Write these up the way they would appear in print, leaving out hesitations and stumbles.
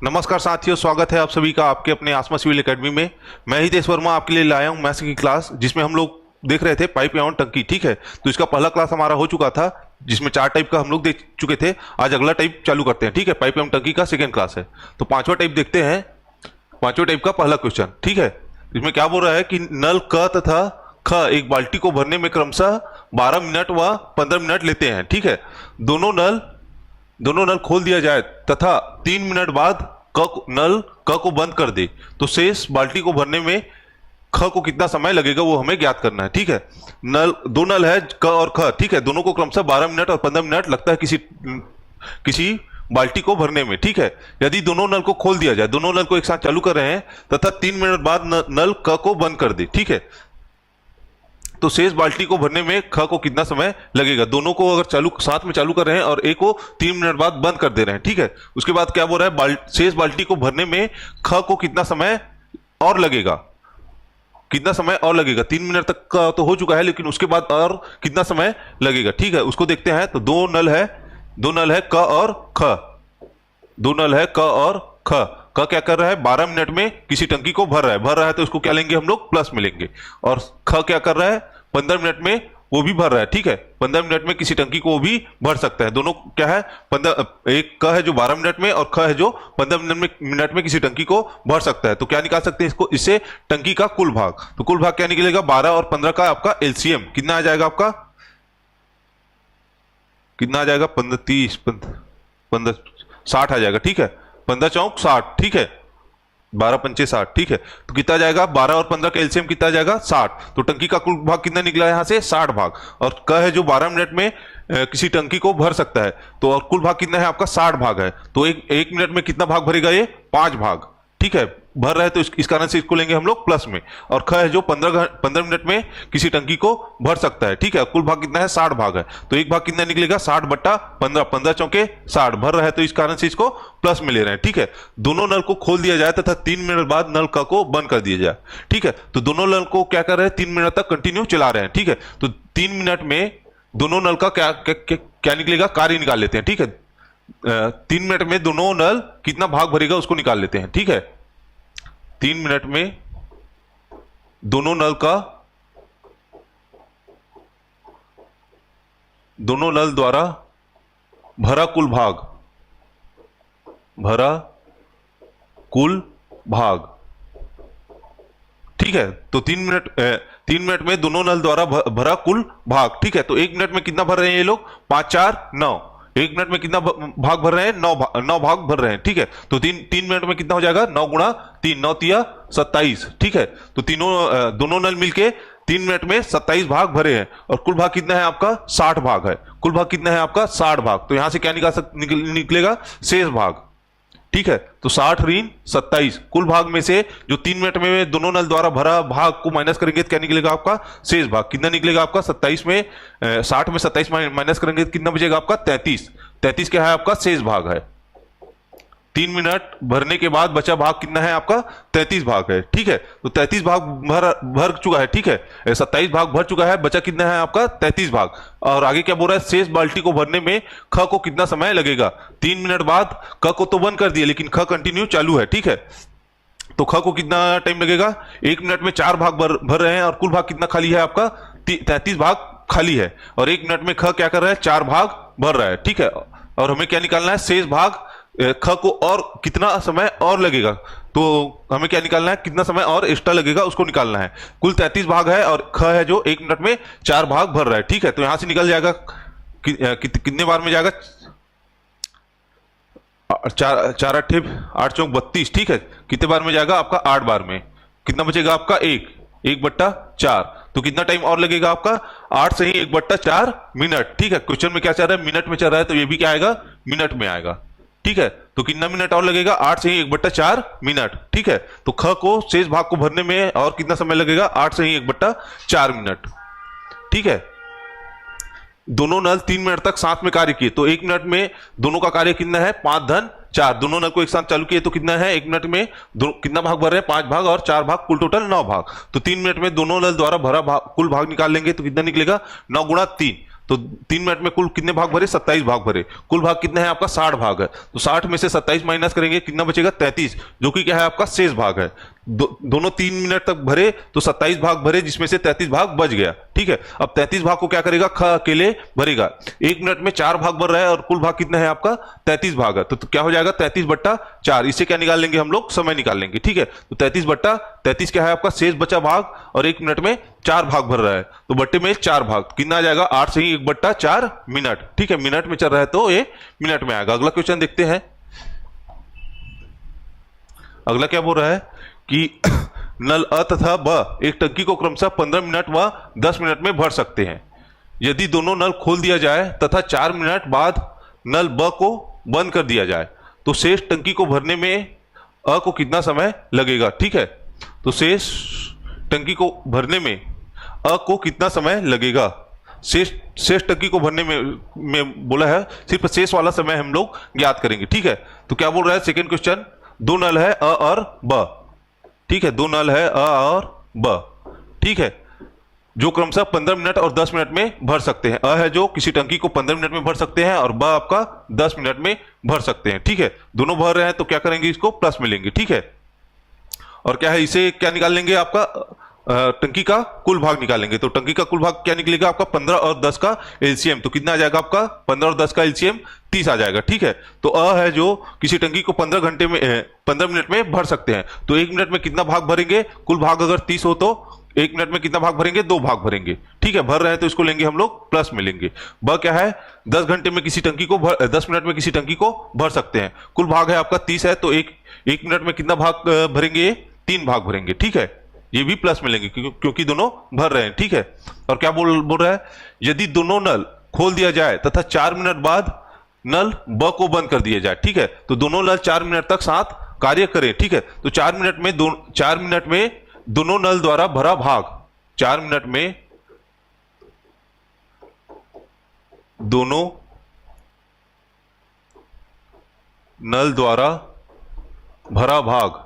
नमस्कार साथियों, स्वागत है आप सभी का आपके अपने आसमा सिविल एकेडमी में। मैं हितेश वर्मा आपके लिए लाया हूं मैथ्स की क्लास, जिसमें हम लोग देख रहे थे पाइप एवं टंकी। ठीक है, तो इसका पहला क्लास हमारा हो चुका था, जिसमें 4 टाइप का हम लोग देख चुके थे। आज अगला टाइप चालू करते हैं। ठीक है, पाइप एवं टंकी का सेकेंड क्लास है, तो 5वां टाइप देखते हैं। 5वें टाइप का पहला क्वेश्चन। ठीक है, इसमें क्या बोल रहा है कि नल क तथा ख एक बाल्टी को भरने में क्रमशः 12 मिनट व 15 मिनट लेते हैं। ठीक है, दोनों नल खोल दिया जाए तथा 3 मिनट बाद नल क को बंद कर दे, तो शेष बाल्टी को भरने में ख को कितना समय लगेगा वो हमें ज्ञात करना है। ठीक है, दो नल है क और ख। ठीक है, दोनों को क्रमशः 12 मिनट और 15 मिनट लगता है किसी बाल्टी को भरने में। ठीक है, यदि दोनों नल को खोल दिया जाए, दोनों नल को एक साथ चालू कर रहे हैं तथा 3 मिनट बाद नल क को बंद कर दे, ठीक है, तो शेष बाल्टी को भरने में ख को कितना समय लगेगा। दोनों को अगर साथ में चालू कर रहे हैं और एक को 3 मिनट बाद बंद कर दे रहे हैं। ठीक है, उसके बाद क्या बोल रहा है, शेष बाल्टी को भरने में ख को कितना समय और लगेगा। 3 मिनट तक का तो हो चुका है, लेकिन उसके बाद और कितना समय लगेगा। ठीक है, उसको देखते हैं। तो दो नल है क और ख। क क्या कर रहा है, 12 मिनट में किसी टंकी को भर रहा है, तो इसको क्या लेंगे हम लोग, प्लस में लेंगे। और ख क्या कर रहा है, 15 मिनट में वो भी भर रहा है। ठीक है, 15 मिनट में किसी टंकी को वो भी भर सकता है। दोनों क्या है, एक क है जो 12 मिनट में और ख है जो 15 मिनट में किसी टंकी को भर सकता है। तो क्या निकाल सकते हैं इससे टंकी का कुल भाग। तो कुल भाग क्या निकलेगा, 12 और 15 का आपका एलसीएम कितना आ जाएगा, आपका कितना आ जाएगा, 15 30 15 60 आ जाएगा। ठीक है, 15 चौक 60। ठीक है, 12 पंचे 60। ठीक है, तो कितना जाएगा, 12 और 15 का एलसीएम कितना जाएगा, 60। तो टंकी का कुल भाग कितना निकला यहां से, 60 भाग। और क है जो 12 मिनट में किसी टंकी को भर सकता है, तो और कुल भाग कितना है आपका, 60 भाग है। तो एक मिनट में कितना भाग भरेगा, ये 5 भाग। ठीक है, भर रहा है तो इस कारण से इसको लेंगे हम लोग प्लस में। और ख है जो 15 मिनट में किसी टंकी को भर सकता है। ठीक है, कुल भाग कितना है, 60 भाग है। तो एक भाग कितना निकलेगा, 60 बट्टा 15, 15 चौके 60, भर रहा है तो इस कारण से इसको प्लस में ले रहे हैं। ठीक है, दोनों नल को खोल दिया जाए तथा 3 मिनट बाद नल क को बंद कर दिया जाए। ठीक है, तो दोनों नल को क्या कर रहे हैं, 3 मिनट तक कंटिन्यू चला रहे हैं। ठीक है, तो 3 मिनट में दोनों नल का क्या निकलेगा, कार्य निकाल लेते हैं। ठीक है, 3 मिनट में दोनों नल कितना भाग भरेगा उसको निकाल लेते हैं। ठीक है, 3 मिनट में दोनों नल द्वारा भरा कुल भाग। ठीक है, तो 3 मिनट में दोनों नल द्वारा भरा कुल भाग। ठीक है, तो 1 मिनट में कितना भर रहे हैं ये लोग, 5 4 9। 1 मिनट में कितना भाग भर रहे हैं, 9 भाग भर रहे हैं। ठीक है, तो 3 मिनट में कितना हो जाएगा, 9 गुणा 3, 9 तिया 27। ठीक है, तो दोनों नल मिलके 3 मिनट में 27 भाग भरे हैं और कुल भाग कितना है आपका, 60 भाग है। कुल भाग कितना है आपका, 60 भाग। तो यहां से क्या निकलेगा, शेष भाग। ठीक है, तो 60 ऋण 27, कुल भाग में से जो 3 मिनट में दोनों नल द्वारा भरा भाग को माइनस करेंगे तो क्या निकलेगा आपका, शेष भाग। कितना निकलेगा आपका, 27 में 60 में 27 माइनस करेंगे तो कितना बचेगा आपका, 33। 33 क्या है आपका, शेष भाग है। 3 मिनट भरने के बाद बचा भाग कितना है आपका, 33 भाग है। ठीक है, तो 33 भाग भर चुका है। ठीक है, 27 भाग भर चुका है, बचा कितना है आपका, 33 भाग। और आगे क्या बोल रहा है, शेष बाल्टी को भरने में ख को कितना समय लगेगा। 3 मिनट बाद क को तो बंद कर दिया, लेकिन ख कंटिन्यू चालू है। ठीक है, तो ख को कितना टाइम लगेगा, 1 मिनट में 4 भाग भर रहे हैं और कुल भाग कितना खाली है आपका, 33 भाग खाली है। और 1 मिनट में ख क्या कर रहा है, 4 भाग भर रहा है। ठीक है, और हमें क्या निकालना है, शेष भाग ख को और कितना समय और लगेगा। तो हमें क्या निकालना है, कितना समय और एक्स्ट्रा लगेगा उसको निकालना है। कुल 33 भाग है और ख है जो 1 मिनट में 4 भाग भर रहा है। ठीक है, तो यहां से निकल जाएगा कितने बार में जाएगा, 4 8 8 चौक 32। ठीक है, कितने बार में जाएगा आपका, 8 बार में। कितना बचेगा आपका, 1 बट्टा 4। तो कितना टाइम और लगेगा आपका, 8 से ही 1 बट्टा 4 मिनट। ठीक है, क्वेश्चन में क्या चल रहा है, मिनट में चल रहा है, तो ये भी क्या आएगा, मिनट में आएगा। ठीक है, तो कितना मिनट और लगेगा, 8 से ही 1 बट्टा 4 मिनट। ठीक है, तो ख को शेष भाग को भरने में और कितना समय लगेगा, 8 से ही 1 बट्टा 4 मिनट। ठीक है, दोनों नल 3 मिनट तक साथ में कार्य किए, तो 1 मिनट में दोनों का कार्य कितना है, 5 धन 4। दोनों नल को एक साथ चालू किए तो कितना है, 1 मिनट में कितना भाग भर रहे हैं, 5 भाग और 4 भाग, कुल टोटल 9 भाग। तो 3 मिनट में दोनों नल द्वारा भरा कुल भाग निकाल लेंगे तो कितना निकलेगा, 9 गुणा 3। तो 3 मिनट में कुल कितने भाग भरे? 27 भाग भरे। कुल भाग कितने हैं आपका? 60 भाग है। तो 60 में से 27 माइनस करेंगे, कितना बचेगा? 33, जो कि क्या है आपका? शेष भाग है। दोनों 3 मिनट तक भरे तो 27 भाग भरे, जिसमें से 33 भाग बच गया। ठीक है, अब 33 भाग को क्या करेगा? ख अकेले भरेगा। 1 मिनट में 4 भाग भर रहा है और कुल भाग कितना है आपका? 33 भाग है। तो क्या हो जाएगा? 33/4। इससे क्या निकाल लेंगे हम लोग? समय निकाल लेंगे। ठीक है, तो 33/33 क्या है आपका? शेष बचा भाग, और 1 मिनट में 4 भाग भर रहा है तो बट्टे में 4 भाग, कितना आ जाएगा? 8 से ही 1/4 मिनट। ठीक है, मिनट में चल रहा है तो ये मिनट में आएगा। अगला क्वेश्चन देखते हैं। अगला क्या बोल रहा है कि नल अ तथा ब एक टंकी को क्रमशः 15 मिनट व 10 मिनट में भर सकते हैं। यदि दोनों नल खोल दिया जाए तथा 4 मिनट बाद नल ब को बंद कर दिया जाए तो शेष टंकी को भरने में अ को कितना समय लगेगा? ठीक है, तो शेष टंकी को भरने में अ को कितना समय लगेगा? शेष टंकी को भरने में बोला है, सिर्फ शेष वाला समय हम लोग ज्ञात करेंगे। ठीक है, तो क्या बोल रहा है? सेकंड क्वेश्चन, दो नल है अ और ब। ठीक है, दो नल है अ और ब। ठीक है, जो क्रमशः 15 मिनट और 10 मिनट में भर सकते हैं। अ है जो किसी टंकी को 15 मिनट में भर सकते हैं और ब आपका 10 मिनट में भर सकते हैं। ठीक है, दोनों भर रहे हैं तो क्या करेंगे? इसको प्लस में लेंगे। ठीक है, और क्या है, इसे क्या निकाल लेंगे? आपका टंकी का कुल भाग निकालेंगे। तो टंकी का कुल भाग क्या निकलेगा आपका? 15 और 10 का एलसीएम। तो कितना आ जाएगा आपका? 15 और 10 का एलसीएम 30 आ जाएगा। ठीक है, तो अ है जो किसी टंकी को 15 मिनट में भर सकते हैं। तो 1 मिनट में कितना भाग भरेंगे? कुल भाग अगर 30 हो तो 1 मिनट में कितना भाग भरेंगे? 2 भाग भरेंगे। ठीक है, भर रहे हैं तो इसको लेंगे हम लोग प्लस में लेंगे। ब क्या है? 10 घंटे में किसी टंकी को 10 मिनट में किसी टंकी को भर सकते हैं। कुल भाग है आपका 30 है, तो एक मिनट में कितना भाग भरेंगे? 3 भाग भरेंगे। ठीक है, ये भी प्लस में लेंगे क्योंकि दोनों भर रहे हैं। ठीक है, और क्या बोल रहा है? यदि दोनों नल खोल दिया जाए तथा 4 मिनट बाद नल ब को बंद कर दिया जाए। ठीक है, तो दोनों नल 4 मिनट तक साथ कार्य करें। ठीक है, तो 4 मिनट में दोनों नल द्वारा भरा भाग, 4 मिनट में दोनों नल द्वारा भरा भाग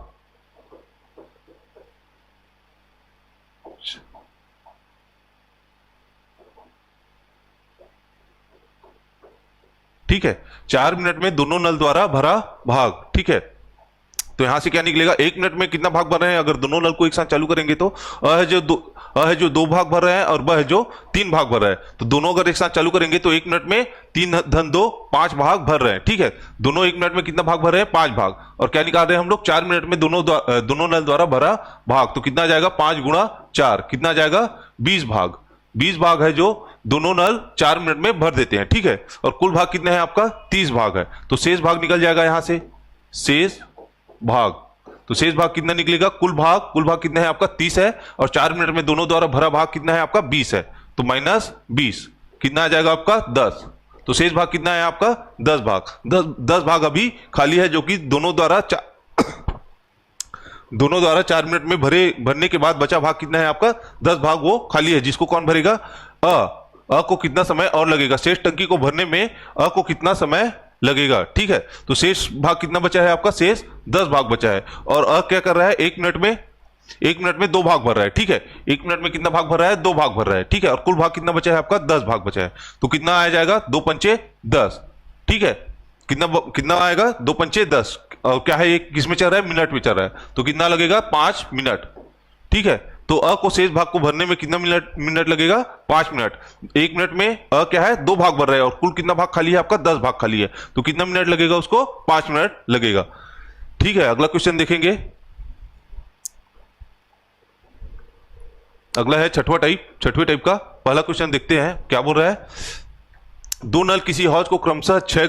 ठीक है, 4 मिनट में दोनों नल द्वारा भरा भाग। ठीक है, तो यहां से क्या निकलेगा? 1 मिनट में कितना भाग भर रहे हैं? अगर दोनों नल को एक साथ चालू करेंगे तो अ है जो 2 भाग भर रहे हैं और ब है जो 3 भाग भर रहा है। तो दोनों अगर एक साथ चालू करेंगे तो 1 मिनट में 3 धन 2 5 भाग भर रहे हैं। ठीक है, दोनों 1 मिनट में कितना भाग भर रहे हैं? 5 भाग। और क्या निकाल रहे हैं हम लोग? 4 मिनट में दोनों नल द्वारा भरा भाग। तो कितना आ जाएगा? 5 गुणा 4, कितना आ जाएगा? 20 भाग। 20 भाग है जो दोनों नल 4 मिनट में भर देते हैं। ठीक है, और कुल भाग कितने हैं आपका? 30 भाग है। तो शेष भाग निकल जाएगा यहां से, शेष भाग। तो शेष भाग कितना निकलेगा? कुल भाग कितना है आपका? 30 है, और 4 मिनट में दोनों द्वारा भरा भाग कितना है आपका? 20 है। तो माइनस 20 कितना आ जाएगा आपका? 10। तो शेष भाग कितना है आपका? 10 भाग। 10 भाग अभी खाली है, जो कि दोनों द्वारा 4 मिनट में भरने के बाद बचा भाग कितना है आपका? 10 भाग वो खाली है, जिसको कौन भरेगा? अ को कितना समय और लगेगा? शेष टंकी को भरने में अ को कितना समय लगेगा? ठीक है, तो शेष भाग कितना बचा है आपका? शेष 10 भाग बचा है। और अ क्या कर रहा है? 1 मिनट में 2 भाग भर रहा है। ठीक है, 1 मिनट में कितना भाग भर रहा है? 2 भाग भर रहा है। ठीक है, और कुल भाग कितना बचा है आपका? 10 भाग बचा है। तो कितना आ जाएगा? 2 पंचे 10। ठीक है, कितना आएगा? 2 पंचे 10। और क्या है, ये किस में चल रहा है? मिनट में चल रहा है। तो कितना लगेगा? 5 मिनट। ठीक है, तो अ को शेष भाग को भरने में कितना मिनट लगेगा? 5 मिनट। 1 मिनट में अ क्या है? 2 भाग भर रहा है, और कुल कितना भाग खाली है आपका? 10 भाग खाली है। तो कितना मिनट लगेगा उसको? 5 मिनट लगेगा। ठीक है, अगला क्वेश्चन देखेंगे। अगला है छठवें टाइप का। पहला क्वेश्चन देखते हैं क्या बोल रहा है। दो नल किसी हौज को क्रमशः 6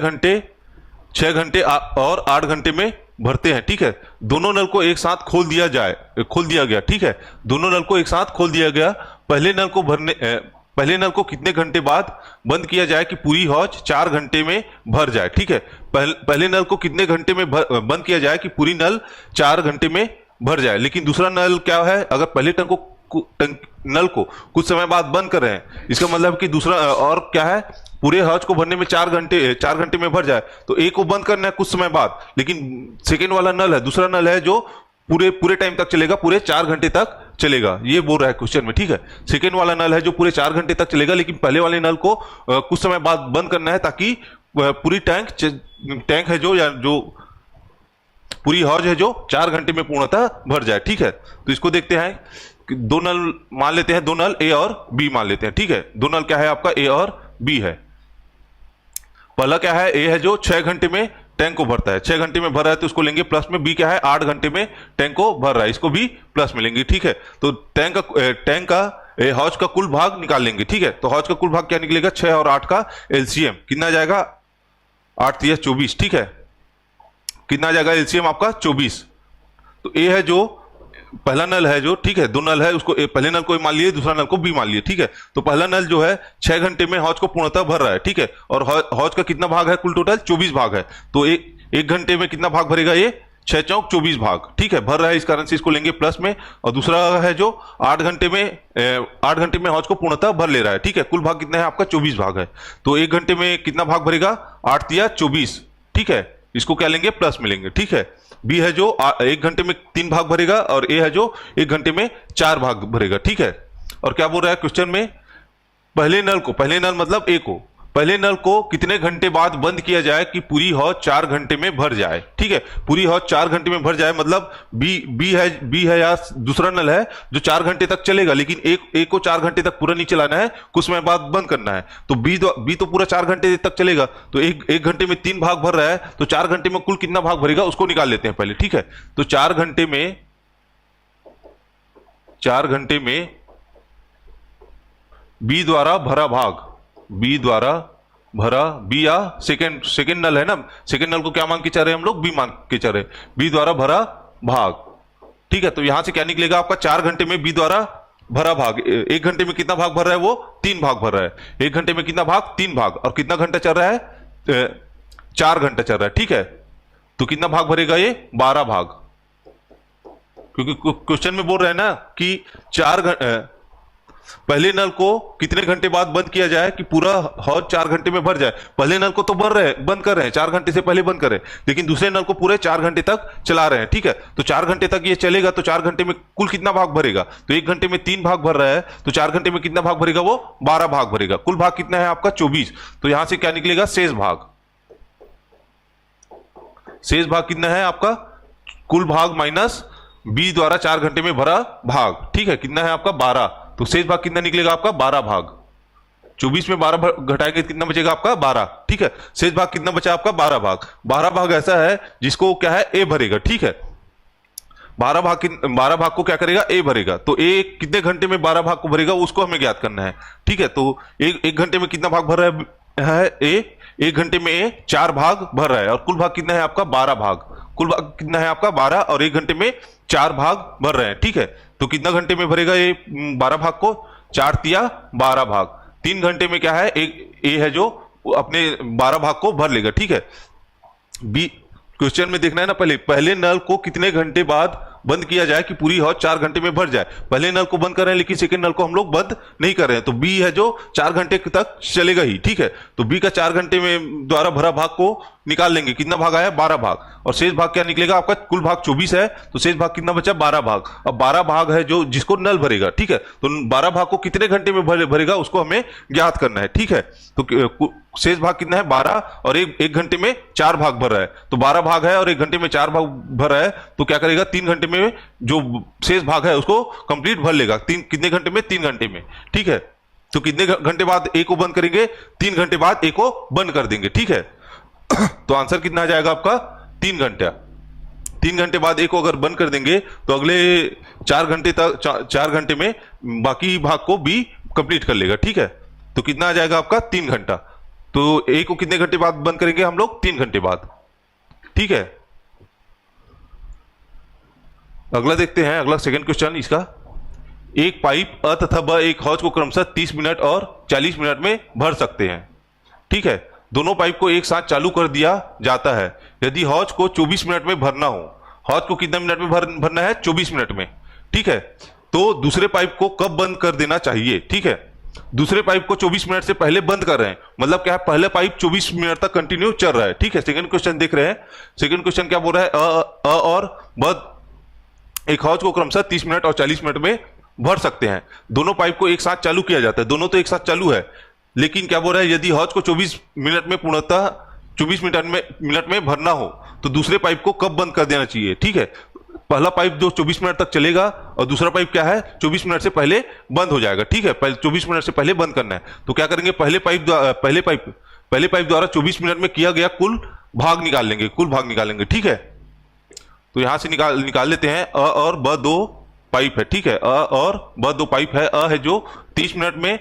घंटे और 8 घंटे में भरते हैं। ठीक है, दोनों नल को एक साथ खोल दिया गया। ठीक है, दोनों नल को एक साथ खोल दिया गया। पहले नल को कितने घंटे बाद बंद किया जाए कि पूरी हौज 4 घंटे में भर जाए? ठीक है, पहले नल को कितने घंटे में बंद किया जाए कि पूरी नल 4 घंटे में भर जाए। लेकिन दूसरा नल क्या है? अगर पहले नल को कुछ समय बाद बंद कर रहे हैं, इसका मतलब कि दूसरा और क्या है? पूरे हौज को भरने में 4 घंटे में भर जाए, तो एक को बंद करना है कुछ समय बाद। लेकिन सेकेंड वाला नल है, दूसरा नल है जो पूरे टाइम तक चलेगा, पूरे 4 घंटे तक चलेगा, ये बोल रहा है क्वेश्चन में, ठीक है। सेकेंड वाला नल है जो पूरे 4 घंटे तक चलेगा, लेकिन पहले वाले नल को कुछ समय बाद बंद करना है ताकि पूरी टैंक है जो, या जो पूरी हौज है जो 4 घंटे में पूर्णतः भर जाए, ठीक है। तो इसको देखते हैं, दो नल मान लेते हैं, दो नल ए और बी मान लेते हैं, ठीक है। दो नल क्या है आपका, ए और बी है। पहला क्या है, ए है जो 6 घंटे में टैंक को भरता है, 6 घंटे में भर रहा है तो उसको लेंगे प्लस में। बी क्या है, 8 घंटे में टैंक को भर रहा है, इसको भी प्लस में लेंगे, ठीक है। तो टैंक का हौज का कुल भाग निकाल लेंगे, ठीक है। तो हौज का कुल भाग क्या निकलेगा, 6 और 8 का एलसीएम कितना आ जाएगा, 8 या 24, ठीक है। कितना आ जाएगा एलसीएम आपका 24। तो ए है जो पहला नल है जो, ठीक है, दो नल है, उसको पहले नल को मान लिए, दूसरा नल को बी मान लिए, ठीक है। तो पहला नल जो है 6 घंटे में हौज को पूर्णतः भर रहा है, ठीक है। और हौज का कितना भाग है, कुल टोटल 24 भाग है। तो एक घंटे में कितना भाग भरेगा, ये 6 चौक 24 भाग, ठीक है, भर रहा है, इस कारण से इसको लेंगे प्लस में। और दूसरा है जो 8 घंटे में हौज को पूर्णतः भर ले रहा है, ठीक है। कुल भाग कितना है आपका 24 भाग है। तो 1 घंटे में कितना भाग भरेगा, 8 या 24, ठीक है। इसको क्या लेंगे, प्लस में लेंगे, ठीक है। बी है जो 1 घंटे में 3 भाग भरेगा, और ए है जो 1 घंटे में 4 भाग भरेगा, ठीक है। और क्या बोल रहा है क्वेश्चन में, पहले नल मतलब ए को, पहले नल को कितने घंटे बाद बंद किया जाए कि पूरी हौज 4 घंटे में भर जाए, ठीक है। पूरी हौज 4 घंटे में भर जाए मतलब बी है या दूसरा नल है जो 4 घंटे तक चलेगा, लेकिन ए को 4 घंटे तक पूरा नहीं चलाना है, कुछ समय बाद बंद करना है। तो बी तो पूरा 4 घंटे तक चलेगा, तो एक घंटे में 3 भाग भर रहा है, तो 4 घंटे में कुल कितना भाग भरेगा उसको निकाल लेते हैं पहले, ठीक है। तो 4 घंटे में बी द्वारा भरा भाग, बी द्वारा भरा, बी या सेकेंड नल है ना, सेकेंड नल को क्या मान के चल रहे हैं हम लोग, बी मान के चल रहे हैं, बी द्वारा भरा भाग, ठीक है। तो यहां से क्या निकलेगा आपका, 4 घंटे में बी द्वारा भरा भाग, 1 घंटे में कितना भाग भर रहा है, वो 3 भाग भर रहा है। 1 घंटे में कितना भाग, 3 भाग, और कितना घंटा चल रहा है, 4 घंटा चल रहा है, ठीक है। तो कितना भाग भरेगा ये, 12 भाग, क्योंकि क्वेश्चन में बोल रहे हैं ना कि पहले नल को कितने घंटे बाद बंद किया जाए कि पूरा हौज 4 घंटे में भर जाए। पहले नल को तो बंद कर रहे हैं, 4 घंटे से पहले बंद कर रहे हैं, लेकिन दूसरे नल को पूरे 4 घंटे तक चला रहे हैं, ठीक है। तो 4 घंटे तक ये चलेगा, तो 4 घंटे में कुल कितना भाग भरेगा, तो 1 घंटे में 3 भाग भर रहा है, तो 4 घंटे में कितना भाग भरेगा, वो 12 भाग भरेगा। कुल भाग कितना है आपका 24। तो यहां से क्या निकलेगा, शेष भाग कितना है आपका, कुल भाग माइनस बी द्वारा 4 घंटे में भरा भाग, ठीक है। कितना है आपका 12, तो शेष भाग कितना निकलेगा आपका 12 भाग। 24 में 12 घटाएंगे कितना बचेगा आपका 12, ठीक है। शेष भाग कितना बचा आपका 12 भाग। 12 भाग ऐसा है जिसको क्या है, ए भरेगा, ठीक है। 12 भाग को क्या करेगा, ए भरेगा। तो ए कितने घंटे में 12 भाग को भरेगा उसको हमें ज्ञात करना है, ठीक है। तो एक घंटे में कितना भाग भर रहा है ए, 1 घंटे में ए 4 भाग भर रहा है, और कुल भाग कितना है आपका 12 भाग। कुल भाग कितना है आपका 12, और 1 घंटे में 4 भाग भर रहे हैं, ठीक है। तो कितना घंटे में भरेगा ये 12 भाग को, 4 तिया 12 भाग। 3 घंटे में क्या है, एक ए है जो अपने 12 भाग को भर लेगा, ठीक है। बी क्वेश्चन में देखना है ना, पहले नल को कितने घंटे बाद बंद किया जाए कि पूरी हौज 4 घंटे में भर जाए। पहले नल को बंद कर रहे हैं, लेकिन सेकंड नल को हम लोग बंद नहीं कर रहे हैं, तो बी है जो 4 घंटे तक चलेगा ही, ठीक है। तो बी का 4 घंटे में द्वारा भरा भाग को निकाल लेंगे, कितना भाग आया 12 भाग, और शेष भाग क्या निकलेगा आपका, कुल भाग 24 है, तो शेष भाग कितना बचा 12 भाग। अब 12 भाग है जो जिसको नल भरेगा, ठीक है। तो 12 भाग को कितने घंटे में भरेगा उसको हमें ज्ञात करना है, ठीक है। तो शेष भाग कितना है 12, और एक घंटे में 4 भाग भर रहा है, तो 12 भाग है और 1 घंटे में 4 भाग भर रहा है, तो क्या करेगा 3 घंटे में जो शेष भाग है उसको कंप्लीट भर लेगा। कितने घंटे में, 3 घंटे में, ठीक है। तो कितने घंटे बाद ए को बंद करेंगे, 3 घंटे बाद ए को बंद कर देंगे, ठीक है। तो आंसर कितना आ जाएगा आपका 3 घंटा। 3 घंटे बाद ए को अगर बंद कर देंगे तो अगले 4 घंटे तक, 4 घंटे में बाकी भाग को बी कंप्लीट कर लेगा, ठीक है। तो कितना आ जाएगा आपका 3 घंटा। तो ए को कितने घंटे बाद बंद करेंगे हम लोग, 3 घंटे बाद, ठीक है। अगला देखते हैं, अगला सेकंड क्वेश्चन इसका, एक पाइप अ तथा ब एक हौज को क्रमशः 30 मिनट और 40 मिनट में भर सकते हैं, ठीक है। दोनों पाइप को एक साथ चालू कर दिया जाता है। यदि हौज को 24 मिनट में भरना हो, हौज को कितने मिनट में भरना है 24 मिनट में, ठीक है। तो दूसरे पाइप को कब बंद कर देना चाहिए, ठीक है। दूसरे पाइप को 24 मिनट से पहले बंद कर रहे हैं, मतलब क्या है, पहले पाइप 24 मिनट तक कंटिन्यू चल रहा है, ठीक है। सेकंड क्वेश्चन देख रहे हैं, सेकंड क्वेश्चन क्या बोल रहा है, अ और ब एक हौज को क्रमशः 30 मिनट और 40 मिनट में भर सकते हैं। दोनों पाइप को एक साथ चालू किया जाता है, दोनों तो एक साथ चालू है, लेकिन क्या बोल रहा है, यदि हौज को 24 मिनट में पूर्णतः 24 मिनट में भरना हो तो दूसरे पाइप को कब बंद कर देना चाहिए। ठीक है, पहला पाइप जो 24 मिनट तक चलेगा और दूसरा पाइप क्या है 24 मिनट से पहले बंद हो जाएगा। ठीक है, पहले 24 मिनट से पहले बंद करना है, तो क्या करेंगे, पहले पाइप द्वारा 24 मिनट में किया गया कुल भाग निकाल लेंगे। ठीक है, तो यहां से निकाल लेते हैं। अ और ब दो पाइप है। ठीक है, अ और ब दो पाइप है। अ है जो 30 मिनट में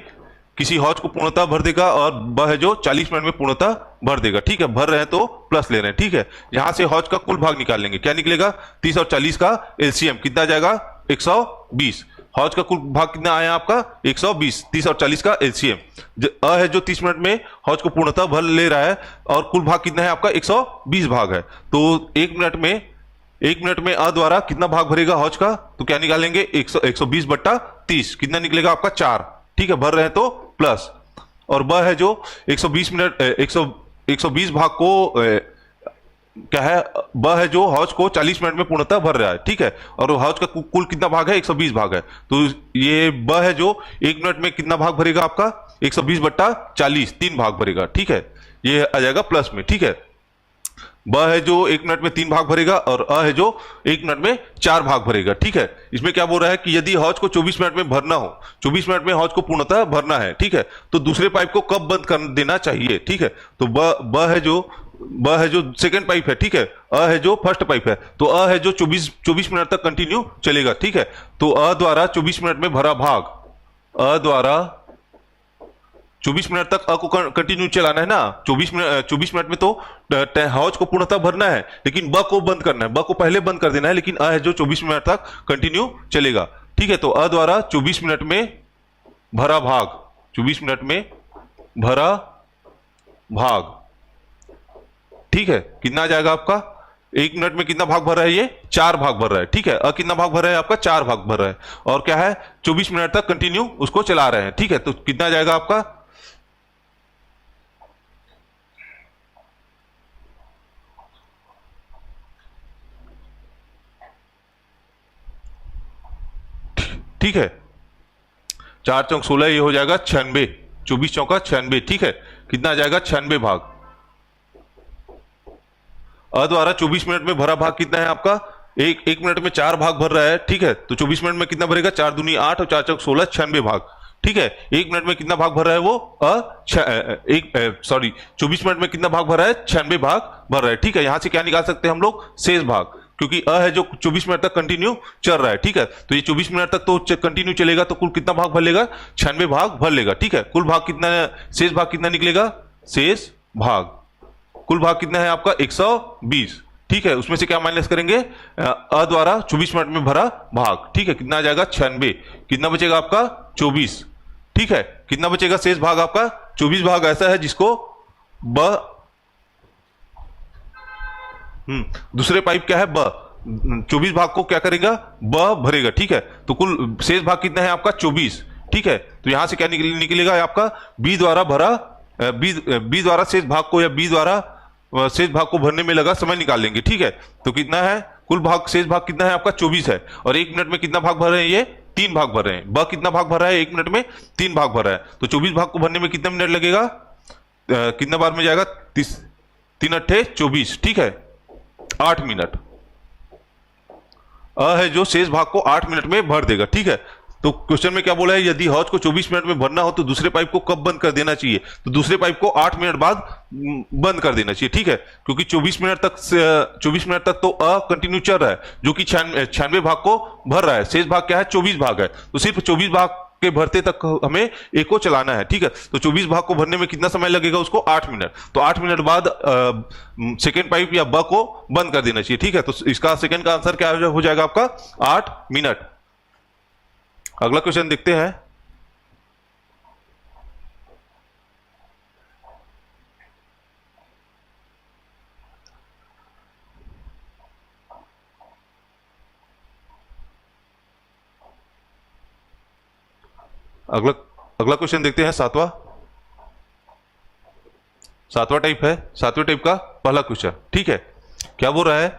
किसी हौज को पूर्णतः भर देगा और ब है जो 40 मिनट में पूर्णतः भर देगा। ठीक है, भर रहे हैं तो प्लस ले रहे हैं। ठीक है, यहां से हौज का कुल भाग निकाल लेंगे। क्या निकलेगा, 30 और 40 का एलसीएम कितना जाएगा, 120। हौज का कुल भाग कितना आया आपका, 120। 30 और 40 का एलसीएम। अ है जो 30 मिनट में हौज को पूर्णतः भर ले रहा है और कुल भाग कितना है आपका, 120 भाग है। तो एक मिनट में अ द्वारा कितना भाग भरेगा हौज का, तो क्या निकालेंगे, 120 बट्टा 30 कितना निकलेगा आपका, 4। ठीक है, भर रहे हैं तो प्लस। और ब है जो 120 भाग को क्या है, ब है जो हौज को 40 मिनट में पूर्णतः भर रहा है। ठीक है, और हौज का कुल कितना भाग है, 120 भाग है। तो ये ब है जो 1 मिनट में कितना भाग भरेगा आपका, 120 बट्टा 40 3 भाग भरेगा। ठीक है, ये आ जाएगा प्लस में। ठीक है, ब है जो 1 मिनट में 3 भाग भरेगा और अ है जो 1 मिनट में 4 भाग भरेगा। ठीक है, इसमें क्या बोल रहा है कि यदि हौज को 24 मिनट में भरना हो, 24 मिनट में हौज को पूर्णतः भरना है। ठीक है, तो दूसरे पाइप को कब बंद कर देना चाहिए। ठीक है, तो ब है जो सेकंड पाइप है। ठीक है, अ है जो फर्स्ट पाइप है, तो अ है जो 24 मिनट तक कंटिन्यू चलेगा। ठीक है, तो अ द्वारा 24 मिनट में भरा भाग, अ द्वारा 24 मिनट तक अ को कंटिन्यू चलाना है ना। 24 मिनट में तो हौज को पूर्णतः भरना है, लेकिन ब को बंद करना है, ब को पहले बंद कर देना है, लेकिन अ है जो 24 मिनट तक कंटिन्यू चलेगा। ठीक है, तो अ द्वारा 24 मिनट में भरा भाग, 24 मिनट में भरा भाग। ठीक है, कितना आ जाएगा आपका, 1 मिनट में कितना भाग भर रहा है, ये 4 भाग भर रहा है। ठीक है, अ कितना भाग भर रहा है आपका, 4 भाग भर रहा है, और क्या है 24 मिनट तक कंटिन्यू उसको चला रहे हैं। ठीक है, तो कितना आ जाएगा आपका, ठीक है, 4 चौक 16, ये हो जाएगा 96, 24 चौका 96। ठीक है, कितना आ जाएगा, 96 भाग। अ द्वारा 24 मिनट में भरा भाग कितना है आपका, एक मिनट में 4 भाग भर रहा है। ठीक है, तो 24 मिनट में कितना भरेगा, 4 दूनी 8 और 4 चौक 16, 96 भाग। ठीक है, 1 मिनट में कितना भाग भर रहा है वो, 24 मिनट में कितना भाग भर रहा है, 96 भाग भर रहा है। ठीक है, यहां से क्या निकाल सकते हैं हम लोग, शेष भाग, क्योंकि अ है जो 24 मिनट तक कंटिन्यू चल रहा है। ठीक है, तो ये 24 मिनट तक तो कंटिन्यू चलेगा, तो कुल कितना भाग भर लेगा, 96 भाग भर लेगा। ठीक है, कुल भाग कितना, शेष भाग कितना निकलेगा, शेष भाग, कुल भाग कितना है आपका, 120। ठीक है, उसमें से क्या माइनस करेंगे, अ द्वारा 24 मिनट में भरा भाग। ठीक है, कितना आ जाएगा, 96, कितना बचेगा आपका, 24। ठीक है, कितना बचेगा शेष भाग आपका, 24 भाग ऐसा है जिसको दूसरे पाइप क्या है, ब 24 भाग को क्या करेगा, ब भरेगा। ठीक है, तो कुल शेष भाग कितना है आपका, 24। ठीक है, तो यहां से क्या निकलेगा आपका, बी द्वारा भरा, बी द्वारा शेष भाग को, या बी द्वारा शेष भाग को भरने में लगा समय निकाल लेंगे। ठीक है, तो कितना है, कुल भाग शेष भाग कितना है आपका, 24 है, और 1 मिनट में कितना भाग भर रहे हैं, ये 3 भाग भर रहे हैं। ब कितना भाग भर रहा है, 1 मिनट में 3 भाग भर रहा है, तो 24 भाग को भरने में कितना मिनट लगेगा, कितना बार में जाएगा, 3 अट्ठे 24। ठीक है, 8 मिनट। अ है जो शेष भाग को 8 मिनट में भर देगा। ठीक है, तो क्वेश्चन में क्या बोला है, यदि हौज को 24 मिनट में भरना हो तो दूसरे पाइप को कब बंद कर देना चाहिए, तो दूसरे पाइप को 8 मिनट बाद बंद कर देना चाहिए। ठीक है, क्योंकि 24 मिनट तक तो अ कंटिन्यू चल रहा है, जो कि 96 भाग को भर रहा है। शेष भाग क्या है, 24 भाग है, तो सिर्फ 24 भाग के भरते तक हमें एक को चलाना है। ठीक है, तो 24 भाग को भरने में कितना समय लगेगा उसको, 8 मिनट। तो 8 मिनट बाद सेकेंड पाइप या ब को बंद कर देना चाहिए। ठीक है, तो इसका सेकेंड का आंसर क्या हो जाएगा आपका, 8 मिनट। अगला क्वेश्चन देखते हैं। अगला क्वेश्चन देखते हैं, सातवां टाइप है, सातवें टाइप का पहला क्वेश्चन। ठीक है, क्या बोल रहा है,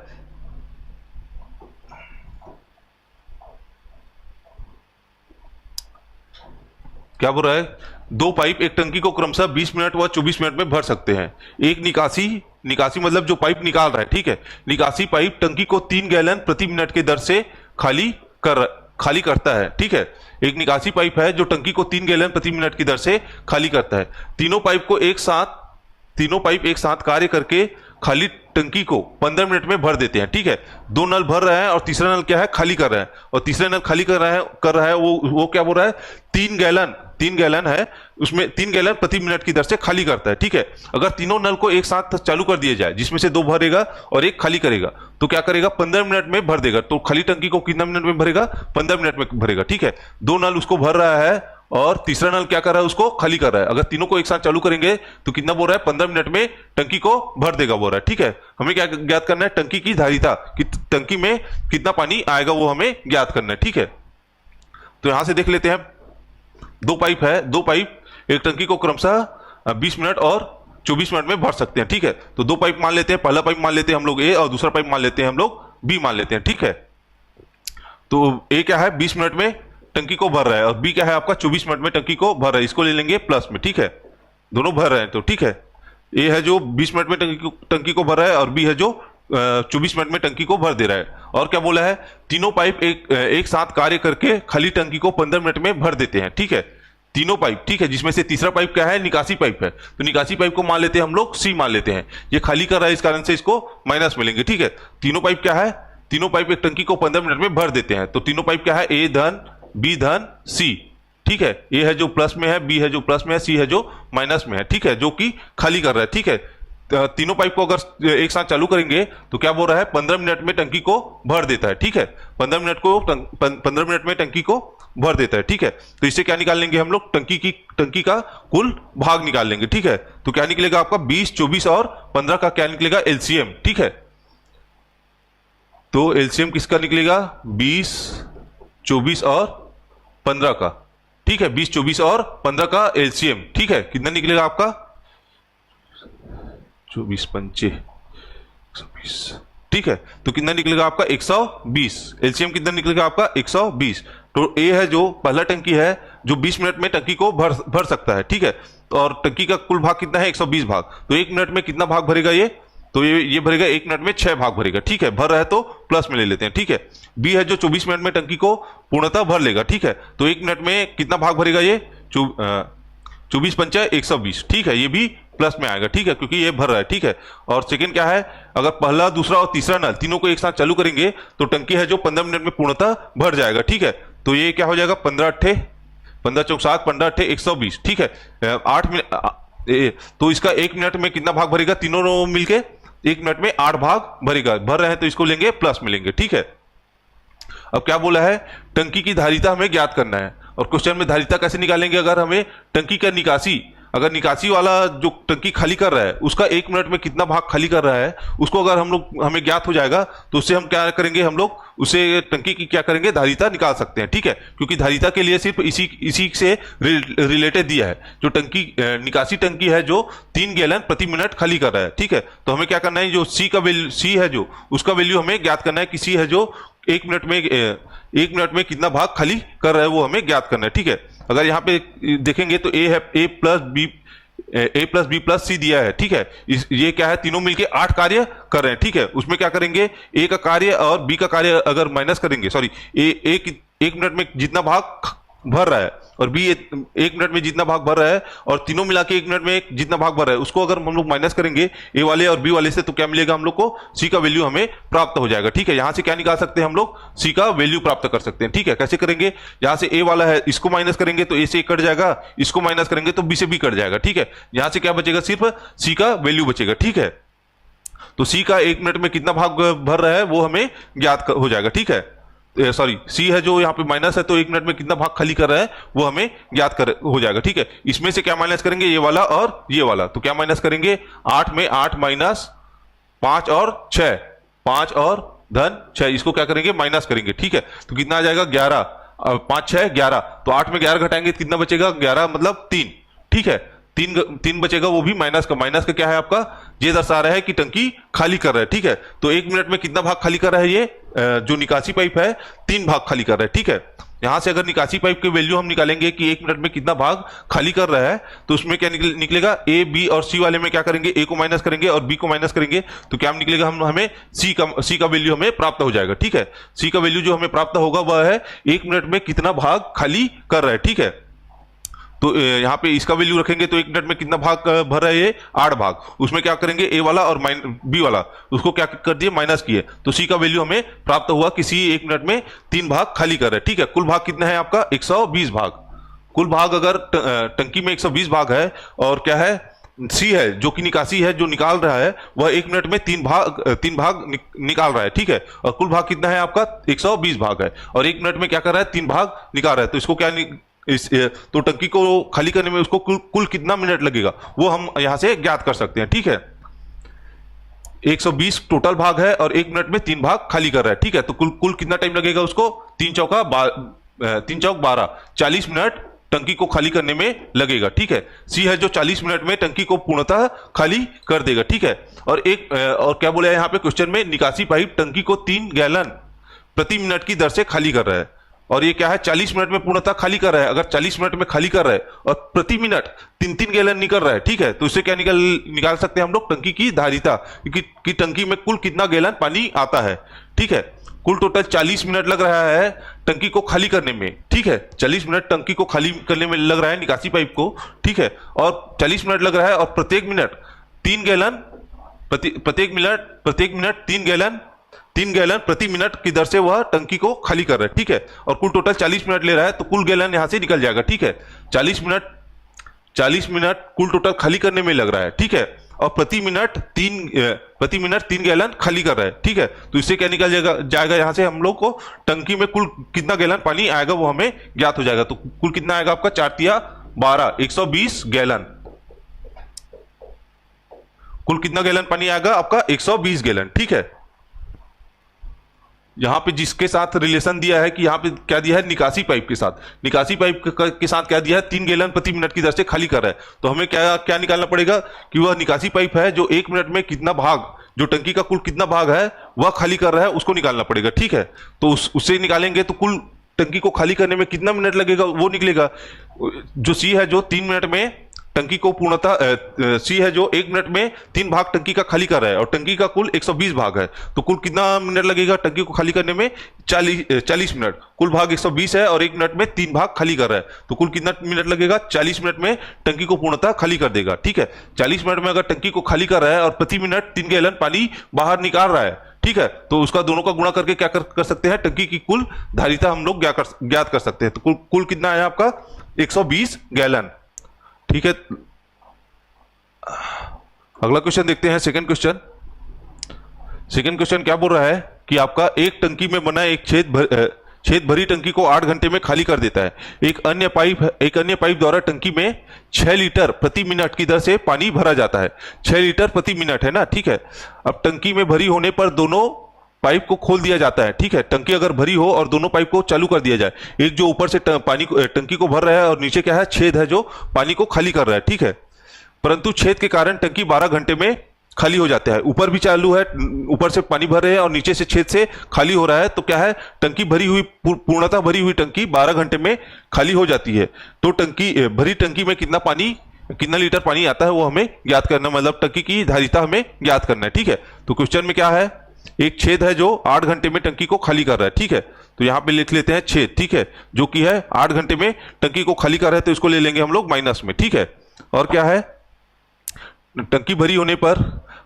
क्या बोल रहा है, दो पाइप एक टंकी को क्रमशः 20 मिनट व 24 मिनट में भर सकते हैं। एक निकासी निकासी मतलब जो पाइप निकाल रहा है, ठीक है, निकासी पाइप टंकी को 3 गैलन प्रति मिनट की दर से खाली करता है, ठीक है। एक निकासी पाइप है जो टंकी को 3 गैलन प्रति मिनट की दर से खाली करता है। तीनों पाइप एक साथ कार्य करके खाली टंकी को 15 मिनट में भर देते हैं, ठीक है। दो नल भर रहे हैं और तीसरा नल क्या है, खाली कर रहा है, और तीसरा नल खाली कर रहा है वो क्या बोल रहा है, 3 गैलन है, उसमें 3 गैलन प्रति मिनट की दर से खाली करता है, ठीक है। अगर तीनों नल को एक साथ चालू कर दिया जाए, जिसमें से 2 भरेगा और 1 खाली करेगा, तो क्या करेगा, 15 मिनट में भर देगा। तो खाली टंकी को कितना मिनट में भरेगा, 15 मिनट में भरेगा, ठीक है। 2 नल उसको भर रहा है और तीसरा नल क्या कर रहा है, उसको खाली कर रहा है। अगर तीनों को एक साथ चालू करेंगे तो कितना बोल रहा है, 15 मिनट में टंकी को भर देगा बोल रहा है, ठीक है। हमें क्या ज्ञात करना है, टंकी की धारिता कि टंकी में कितना पानी आएगा वो हमें ज्ञात करना है, ठीक है। तो यहां से देख लेते हैं, 2 पाइप है, 2 पाइप एक टंकी को क्रमशः 20 मिनट और 24 मिनट में भर सकते हैं, ठीक है। तो 2 पाइप मान लेते हैं, पहला पाइप मान लेते हैं हम लोग ए और दूसरा पाइप मान लेते हैं हम लोग बी मान लेते हैं, ठीक है। तो ए क्या है, 20 मिनट में टंकी को भर रहा है और बी क्या है आपका, 24 मिनट में टंकी को भर रहा है। इसको ले लेंगे प्लस में, ठीक है, दोनों भर रहे हैं तो ठीक है। ए है जो 20 मिनट में टंकी को भर रहा है और बी है जो 24 मिनट में टंकी को भर दे रहा है। और क्या बोला है, तीनों पाइप एक साथ कार्य करके खाली टंकी को 15 मिनट में भर देते हैं, ठीक है। तीनों पाइप, ठीक है, जिसमें से तीसरा पाइप क्या है, निकासी पाइप है। तो निकासी पाइप को मान लेते हैं हम लोग सी मान लेते हैं, ये खाली कर रहा है, इस कारण से इसको माइनस मिलेंगे, ठीक है। तीनों पाइप क्या है, तीनों पाइप एक टंकी को 15 मिनट में भर देते हैं। तो तीनों पाइप क्या है, ए धन बी धन सी, ठीक है। ए है जो प्लस में है, बी है जो प्लस में है, सी है जो माइनस में है, ठीक है, जो कि खाली कर रहा है, ठीक है। तीनों पाइप को अगर एक साथ चालू करेंगे तो क्या बोल रहा है, 15 मिनट में टंकी को भर देता है, ठीक है। 15 मिनट में टंकी को भर देता है, ठीक है। तो इससे क्या निकाल लेंगे हम लोग, टंकी का कुल भाग निकाल लेंगे, ठीक है। तो क्या निकलेगा आपका 20, 24 और 15 का क्या निकलेगा, एलसीएम, ठीक है। तो एलसीएम किसका निकलेगा, 20, 24 और 15 का, ठीक है। 20, 24 और 15 का एलसीएम, ठीक है, कितना निकलेगा आपका, 24 पंचे 120, ठीक है। तो कितना निकलेगा आपका 120, एलसीएम कितना निकलेगा आपका 120। तो ए है जो पहला टंकी है जो 20 मिनट में टंकी को भर सकता है, ठीक है। और टंकी का कुल भाग कितना है, 120 भाग। तो 1 मिनट में कितना भाग भरेगा ये, तो ये भरेगा 1 मिनट में 6 भाग भरेगा, ठीक है। भर रहा है तो प्लस में ले लेते हैं, ठीक है। बी है जो 24 मिनट में टंकी को पूर्णतः भर लेगा, ठीक है। तो 1 मिनट में कितना भाग भरेगा ये, 24 पंचा 120, ठीक है, ये भी प्लस में आएगा, ठीक है, क्योंकि ये भर रहा है, ठीक है। और सेकंड क्या है, अगर पहला, दूसरा और तीसरा नल तीनों को एक साथ चालू करेंगे तो टंकी है जो 15 मिनट में पूर्णतः भर जाएगा, ठीक है। तो ये क्या हो जाएगा, 15 चौक 7, 15 120, ठीक है। 8 मिनट, तो इसका 1 मिनट में कितना भाग भरेगा, तीनों मिलके 1 मिनट में 8 भाग भरेगा। भर रहे हैं तो इसको लेंगे प्लस में लेंगे, ठीक है। अब क्या बोला है, टंकी की धारिता हमें ज्ञात करना है। और क्वेश्चन में धारिता कैसे निकालेंगे, अगर हमें टंकी का निकासी, अगर निकासी वाला जो टंकी खाली कर रहा है उसका 1 मिनट में कितना भाग खाली कर रहा है, उसको अगर हमें ज्ञात हो जाएगा तो उससे हम क्या करेंगे, हम लोग उसे टंकी की क्या करेंगे, धारिता निकाल सकते हैं, ठीक है। क्योंकि धारिता के लिए सिर्फ इसी से रिलेटेड दिया है। जो टंकी निकासी टंकी है जो 3 गैलन प्रति मिनट खाली कर रहा है, ठीक है। तो हमें क्या करना है, जो सी का वैल्यू, सी है जो उसका वैल्यू हमें ज्ञात करना है कि सी है जो 1 मिनट में कितना भाग खाली कर रहा है वो हमें ज्ञात करना है, ठीक है। अगर यहाँ पे देखेंगे तो ए है, ए प्लस बी प्लस सी दिया है, ठीक है। ये क्या है, तीनों मिलके 8 कार्य कर रहे हैं, ठीक है। उसमें क्या करेंगे, ए का कार्य और बी का कार्य अगर माइनस करेंगे, सॉरी, ए 1 मिनट में जितना भाग भर रहा है और बी 1 मिनट में जितना भाग भर रहा है और तीनों मिला के 1 मिनट में जितना भाग भर रहा है, उसको अगर हम लोग माइनस करेंगे ए वाले और बी वाले से, तो क्या मिलेगा हम लोग को, सी का वैल्यू हमें प्राप्त हो जाएगा, ठीक है। यहां से क्या निकाल सकते हैं हम लोग, सी का वैल्यू प्राप्त कर सकते हैं, ठीक है। कैसे करेंगे, यहां से ए वाला है, इसको माइनस करेंगे तो ए से कट जाएगा, इसको माइनस करेंगे तो बी से भी कट जाएगा, ठीक है। यहां से क्या बचेगा, सिर्फ सी का वैल्यू बचेगा, ठीक है। तो सी का 1 मिनट में कितना भाग भर रहा है वो हमें ज्ञात हो जाएगा, ठीक है। सॉरी, सी है जो यहाँ पे माइनस है, तो 1 मिनट में कितना भाग खाली कर रहा है वो हमें ज्ञात हो जाएगा, ठीक है। इसमें से क्या माइनस करेंगे, ये वाला और ये वाला, तो क्या माइनस करेंगे, 8 में 8 माइनस 5 और 6, 5 और धन 6, इसको क्या करेंगे, माइनस करेंगे, ठीक है। तो कितना आ जाएगा, 11, 5 6 11, तो 8 में 11 घटाएंगे तो कितना बचेगा, 11 मतलब 3, ठीक है। 3 बचेगा, वो भी माइनस का क्या है आपका, ये दर्शा रहा है कि टंकी खाली कर रहा है, ठीक है। तो 1 मिनट में कितना भाग खाली कर रहा है, ये जो निकासी पाइप है 3 भाग खाली कर रहा है, ठीक है। यहां से अगर निकासी पाइप की वैल्यू हम निकालेंगे कि 1 मिनट में कितना भाग खाली कर रहा है, तो उसमें क्या निकलेगा, ए बी और सी वाले में क्या करेंगे, ए को माइनस करेंगे और बी को माइनस करेंगे, तो क्या निकलेगा, हमें सी का वैल्यू हमें प्राप्त हो जाएगा। ठीक है, सी का वैल्यू जो हमें प्राप्त होगा वह है 1 मिनट में कितना भाग खाली कर रहा है। ठीक है, तो यहाँ पे इसका वैल्यू रखेंगे तो 1 मिनट में कितना भाग भर रहा है, ये 8 भाग। उसमें क्या करेंगे, ए वाला और बी वाला उसको क्या कर दिए, माइनस किए, तो सी का वैल्यू हमें प्राप्त हुआ कि सी 1 मिनट में 3 भाग खाली कर रहा है। ठीक है, कुल भाग कितना है आपका, 120 भाग। कुल भाग अगर टंकी में 120 भाग है और क्या है, सी है जो कि निकासी है, जो निकाल रहा है वह 1 मिनट में 3 भाग निकाल रहा है। ठीक है, और कुल भाग कितना है आपका, 120 भाग है, और 1 मिनट में क्या कर रहा है, 3 भाग निकाल रहा है। तो इसको क्या तो टंकी को खाली करने में उसको कुल कितना मिनट लगेगा वो हम यहां से ज्ञात कर सकते हैं। ठीक है, 120 टोटल भाग है और 1 मिनट में 3 भाग खाली कर रहा है। ठीक है, तो कुल कितना टाइम लगेगा उसको, 3 चौक 12, 40 मिनट टंकी को खाली करने में लगेगा। ठीक है, सी है जो 40 मिनट में टंकी को पूर्णतः खाली कर देगा। ठीक है, और क्या बोला है यहाँ पे क्वेश्चन में, निकासी पाइप टंकी को 3 गैलन प्रति मिनट की दर से खाली कर रहा है, और ये क्या है, 40 मिनट में पूर्णतः खाली कर रहा है। अगर 40 मिनट में खाली कर रहा है और प्रति मिनट 3-3 गैलन निकल रहा है, ठीक है, तो इससे क्या निकाल सकते हैं हम लोग, टंकी की धारिता कि टंकी में कुल कितना गैलन पानी आता है। ठीक है, कुल टोटल 40 मिनट लग रहा है टंकी को खाली करने में। ठीक है, 40 मिनट टंकी को खाली करने में लग रहा है निकासी पाइप को। ठीक है, और 40 मिनट लग रहा है और प्रत्येक मिनट 3 गैलन, प्रत्येक मिनट 3 गैलन प्रति मिनट की दर से वह टंकी को खाली कर रहा है। ठीक है, और कुल टोटल 40 मिनट ले रहा है, तो कुल गैलन यहां से निकल जाएगा। ठीक है, 40 मिनट कुल टोटल खाली करने में लग रहा है। ठीक है, और प्रति मिनट 3 गैलन खाली कर रहा है। ठीक है, तो इससे क्या निकल जाएगा यहां से हम लोग को टंकी में कुल कितना गैलन पानी आएगा वो हमें ज्ञात हो जाएगा। तो कुल कितना आएगा आपका, 4×3=12, 120 गैलन। कुल कितना गैलन पानी आएगा आपका, 120 गैलन। ठीक है, यहां पे जिसके साथ रिलेशन दिया है कि यहां पे क्या दिया है, निकासी पाइप के साथ, निकासी पाइप के साथ क्या दिया है, 3 गैलन प्रति मिनट की दर से खाली कर रहा है। तो हमें क्या निकालना पड़ेगा कि वह निकासी पाइप है जो 1 मिनट में कितना भाग, जो टंकी का कुल कितना भाग है वह खाली कर रहा है, उसको निकालना पड़ेगा। ठीक है, तो उससे निकालेंगे तो कुल टंकी को खाली करने में कितना मिनट लगेगा वो निकलेगा। जो सी है जो 3 मिनट में टंकी को पूर्णतः, सी है जो 1 मिनट में 3 भाग टंकी का खाली कर रहा है, और टंकी का कुल 120 भाग है, तो कुल कितना मिनट लगेगा टंकी को खाली करने में, 40 मिनट। कुल भाग 120 है और 1 मिनट में 3 भाग खाली कर रहा है, तो कुल कितना मिनट लगेगा, 40 मिनट में टंकी को पूर्णतः खाली कर देगा। ठीक है, 40 मिनट में अगर टंकी को खाली कर रहा है और प्रति मिनट 3 गैलन पानी बाहर निकाल रहा है, ठीक है, तो उसका दोनों का गुणा करके क्या कर सकते हैं, टंकी की कुल धारिता हम लोग ज्ञात कर सकते हैं। तो कुल कितना है आपका, 120 गैलन। ठीक है, अगला क्वेश्चन देखते हैं। सेकंड क्वेश्चन क्या बोल रहा है कि आपका एक टंकी में बना एक छेद भरी टंकी को 8 घंटे में खाली कर देता है। एक अन्य पाइप द्वारा टंकी में 6 लीटर प्रति मिनट की दर से पानी भरा जाता है। 6 लीटर प्रति मिनट है ना। ठीक है, अब टंकी में भरी होने पर दोनों पाइप को खोल दिया जाता है। ठीक है, टंकी अगर भरी हो और दोनों पाइप को चालू कर दिया जाए, एक जो ऊपर से पानी टंकी को भर रहा है और नीचे क्या है, छेद है जो पानी को खाली कर रहा है। ठीक है, परंतु छेद के कारण टंकी 12 घंटे में खाली हो जाता है। ऊपर भी चालू है, ऊपर से पानी भर रहे हैं और नीचे से छेद से खाली हो रहा है, तो क्या है, टंकी भरी हुई, पूर्णतः भरी हुई टंकी 12 घंटे में खाली हो जाती है। तो भरी टंकी में कितना लीटर पानी आता है वो हमें ज्ञात करना, मतलब टंकी की धारिता हमें ज्ञात करना है। ठीक है, तो क्वेश्चन में क्या है, एक छेद है जो 8 घंटे में टंकी को खाली कर रहा है। ठीक है, तो यहां पे लिख लेते हैं छेद। ठीक है, जो कि है 8 घंटे में टंकी को खाली कर रहा है, तो इसको ले लेंगे हम लोग माइनस में। ठीक है, और क्या है, टंकी भरी होने पर,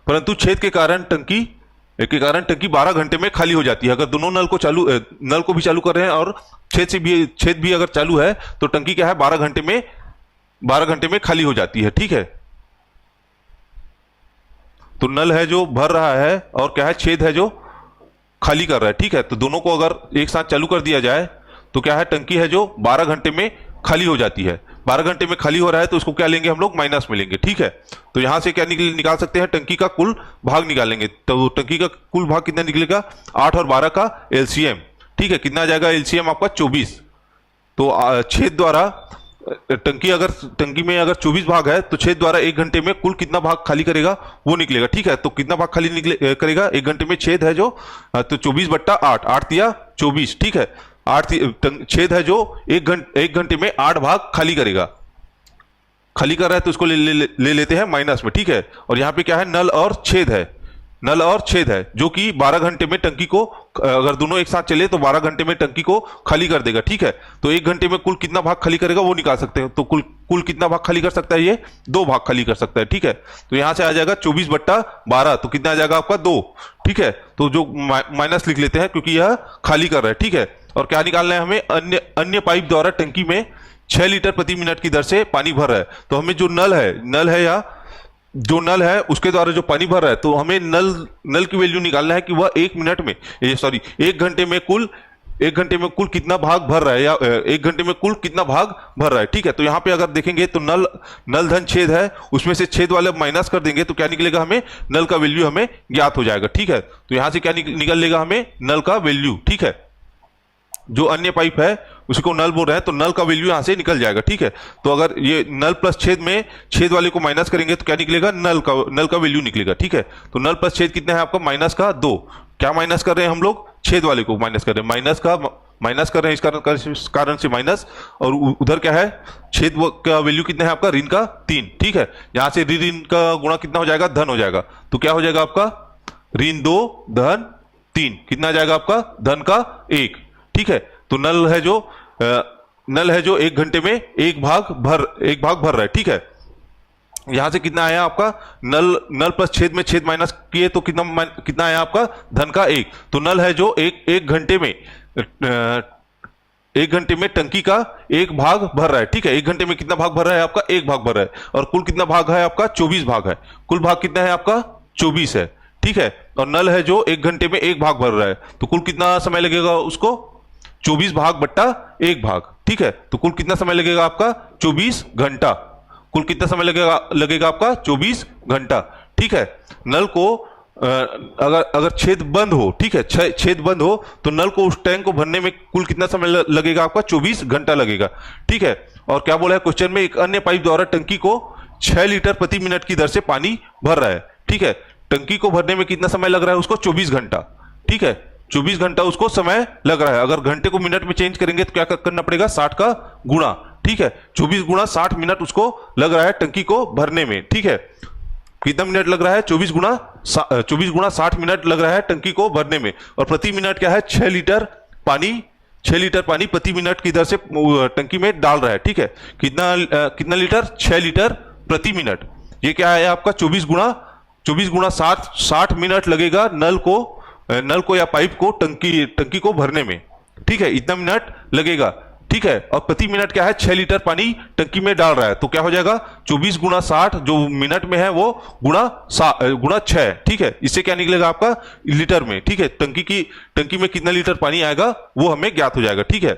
परंतु छेद के कारण टंकी 12 घंटे में खाली हो जाती है। अगर दोनों नल को भी चालू कर रहे हैं और छेद भी अगर चालू है, तो टंकी क्या है, 12 घंटे में खाली हो जाती है। ठीक है, तो नल है जो भर रहा है और क्या है, छेद है जो खाली कर रहा है। ठीक है, तो दोनों को अगर एक साथ चालू कर दिया जाए तो क्या है, टंकी है जो 12 घंटे में खाली हो जाती है। 12 घंटे में खाली हो रहा है, तो उसको क्या लेंगे हम लोग, माइनस में लेंगे। ठीक है, तो यहां से क्या निकाल सकते हैं, टंकी का कुल भाग निकालेंगे। तो टंकी का कुल भाग कितना निकलेगा, 8 और 12 का एलसीएम। ठीक है, कितना आ जाएगा एलसीएम आपका, 24। तो छेद द्वारा टंकी में अगर 24 भाग है, तो छेद द्वारा 1 घंटे में कुल कितना भाग खाली करेगा वो निकलेगा। ठीक है, तो कितना भाग खाली करेगा 1 घंटे में, छेद है जो, तो 24/8, 8 या 24। ठीक है, छेद है जो एक घंटे में 8 भाग खाली करेगा। खाली कर रहा है तो इसको ले लेते हैं माइनस में, ठीक है। और यहाँ पे क्या है, नल और छेद है, नल और छेद है जो कि 12 घंटे में टंकी को, अगर दोनों एक साथ चले तो 12 घंटे में टंकी को खाली कर देगा, ठीक है। तो एक घंटे में कुल कितना भाग खाली करेगा वो निकाल सकते हैं। तो कुल कितना भाग खाली कर सकता है, ये 2 भाग खाली कर सकता है, ठीक है। तो यहां से आ जाएगा 24/12, तो कितना आ जाएगा आपका 2, ठीक है। तो जो माइनस लिख लेते हैं क्योंकि यह खाली कर रहा है, ठीक है। और क्या निकालना है हमें, अन्य पाइप द्वारा टंकी में 6 लीटर प्रति मिनट की दर से पानी भर रहा है। तो हमें जो नल है या जो नल है उसके द्वारा जो पानी भर रहा है, तो हमें नल की वैल्यू निकालना है कि वह एक घंटे में कुल कितना भाग भर रहा है, या एक घंटे में कुल कितना भाग भर रहा है, ठीक है। तो यहाँ पे अगर देखेंगे तो नल धन छेद है, उसमें से छेद वाले माइनस कर देंगे तो क्या निकलेगा, हमें नल का वैल्यू हमें ज्ञात हो जाएगा, ठीक है। तो यहां से क्या निकल लेगा, हमें नल का वैल्यू, ठीक है। जो अन्य पाइप है उसको नल बोल रहे हैं तो नल का वैल्यू यहां से निकल जाएगा, ठीक है। तो अगर ये नल प्लस छेद में छेद वाले को माइनस करेंगे तो क्या निकलेगा, नल का वैल्यू निकलेगा, ठीक है। तो नल प्लस छेद कितना है आपका, माइनस का 2। क्या माइनस कर रहे हैं हम लोग, छेद वाले को माइनस कर रहे हैं, माइनस कर रहे हैं इस कारण से माइनस। और उधर क्या है, छेद का वैल्यू कितना है आपका, ऋण का 3, ठीक है। यहां से ऋण का गुणा कितना हो जाएगा, धन हो जाएगा। तो क्या हो जाएगा आपका, ऋण 2 धन 3 कितना आ जाएगा आपका, धन का 1, ठीक है। तो नल है जो एक घंटे में एक भाग भर रहा है, ठीक है। यहां से कितना आया आपका, नल प्लस छेद में छेद माइनस किए तो कितना आया आपका, धन का 1। तो नल है जो एक घंटे में टंकी का 1 भाग भर रहा है, ठीक है। 1 घंटे में कितना भाग भर रहा है आपका, 1 भाग भर रहा है। और कुल कितना भाग है आपका, 24 भाग है। कुल भाग कितना है आपका, 24 है, ठीक है। और नल है जो 1 घंटे में 1 भाग भर रहा है, तो कुल कितना समय लगेगा उसको, 24 भाग बट्टा 1 भाग, ठीक है। तो कुल कितना समय लगेगा आपका, 24 घंटा। कुल कितना समय लगेगा आपका, 24 घंटा, ठीक है। नल को अगर छेद बंद हो, ठीक है, छेद बंद हो तो नल को उस टैंक को भरने में कुल कितना समय लगेगा आपका, 24 घंटा लगेगा, ठीक है। और क्या बोला है क्वेश्चन में, एक अन्य पाइप द्वारा टंकी को 6 लीटर प्रति मिनट की दर से पानी भर रहा है, ठीक है। टंकी को भरने में कितना समय लग रहा है उसको, 24 घंटा, ठीक है। 24 घंटा उसको समय लग रहा है। अगर घंटे को मिनट में चेंज करेंगे तो क्या करना पड़ेगा, 60 का गुणा, ठीक है। 24 गुणा 60 मिनट उसको लग रहा है टंकी को भरने में, ठीक है। कितना मिनट लग रहा है, 24 गुणा 60 मिनट लग रहा है टंकी को भरने में। और प्रति मिनट क्या है, 6 लीटर पानी प्रति मिनट की दर से टंकी में डाल रहा है, ठीक है। कितना लीटर, 6 लीटर प्रति मिनट। ये क्या है आपका, 24 गुणा 60 मिनट लगेगा नल को या पाइप को टंकी को भरने में, ठीक है। इतना मिनट लगेगा, ठीक है। और प्रति मिनट क्या है, 6 लीटर पानी टंकी में डाल रहा है, तो क्या हो जाएगा, 24 गुणा 60 जो मिनट में है वो गुणा 6, ठीक है। इससे क्या निकलेगा आपका, लीटर में, ठीक है। टंकी में कितना लीटर पानी आएगा वो हमें ज्ञात हो जाएगा, ठीक है।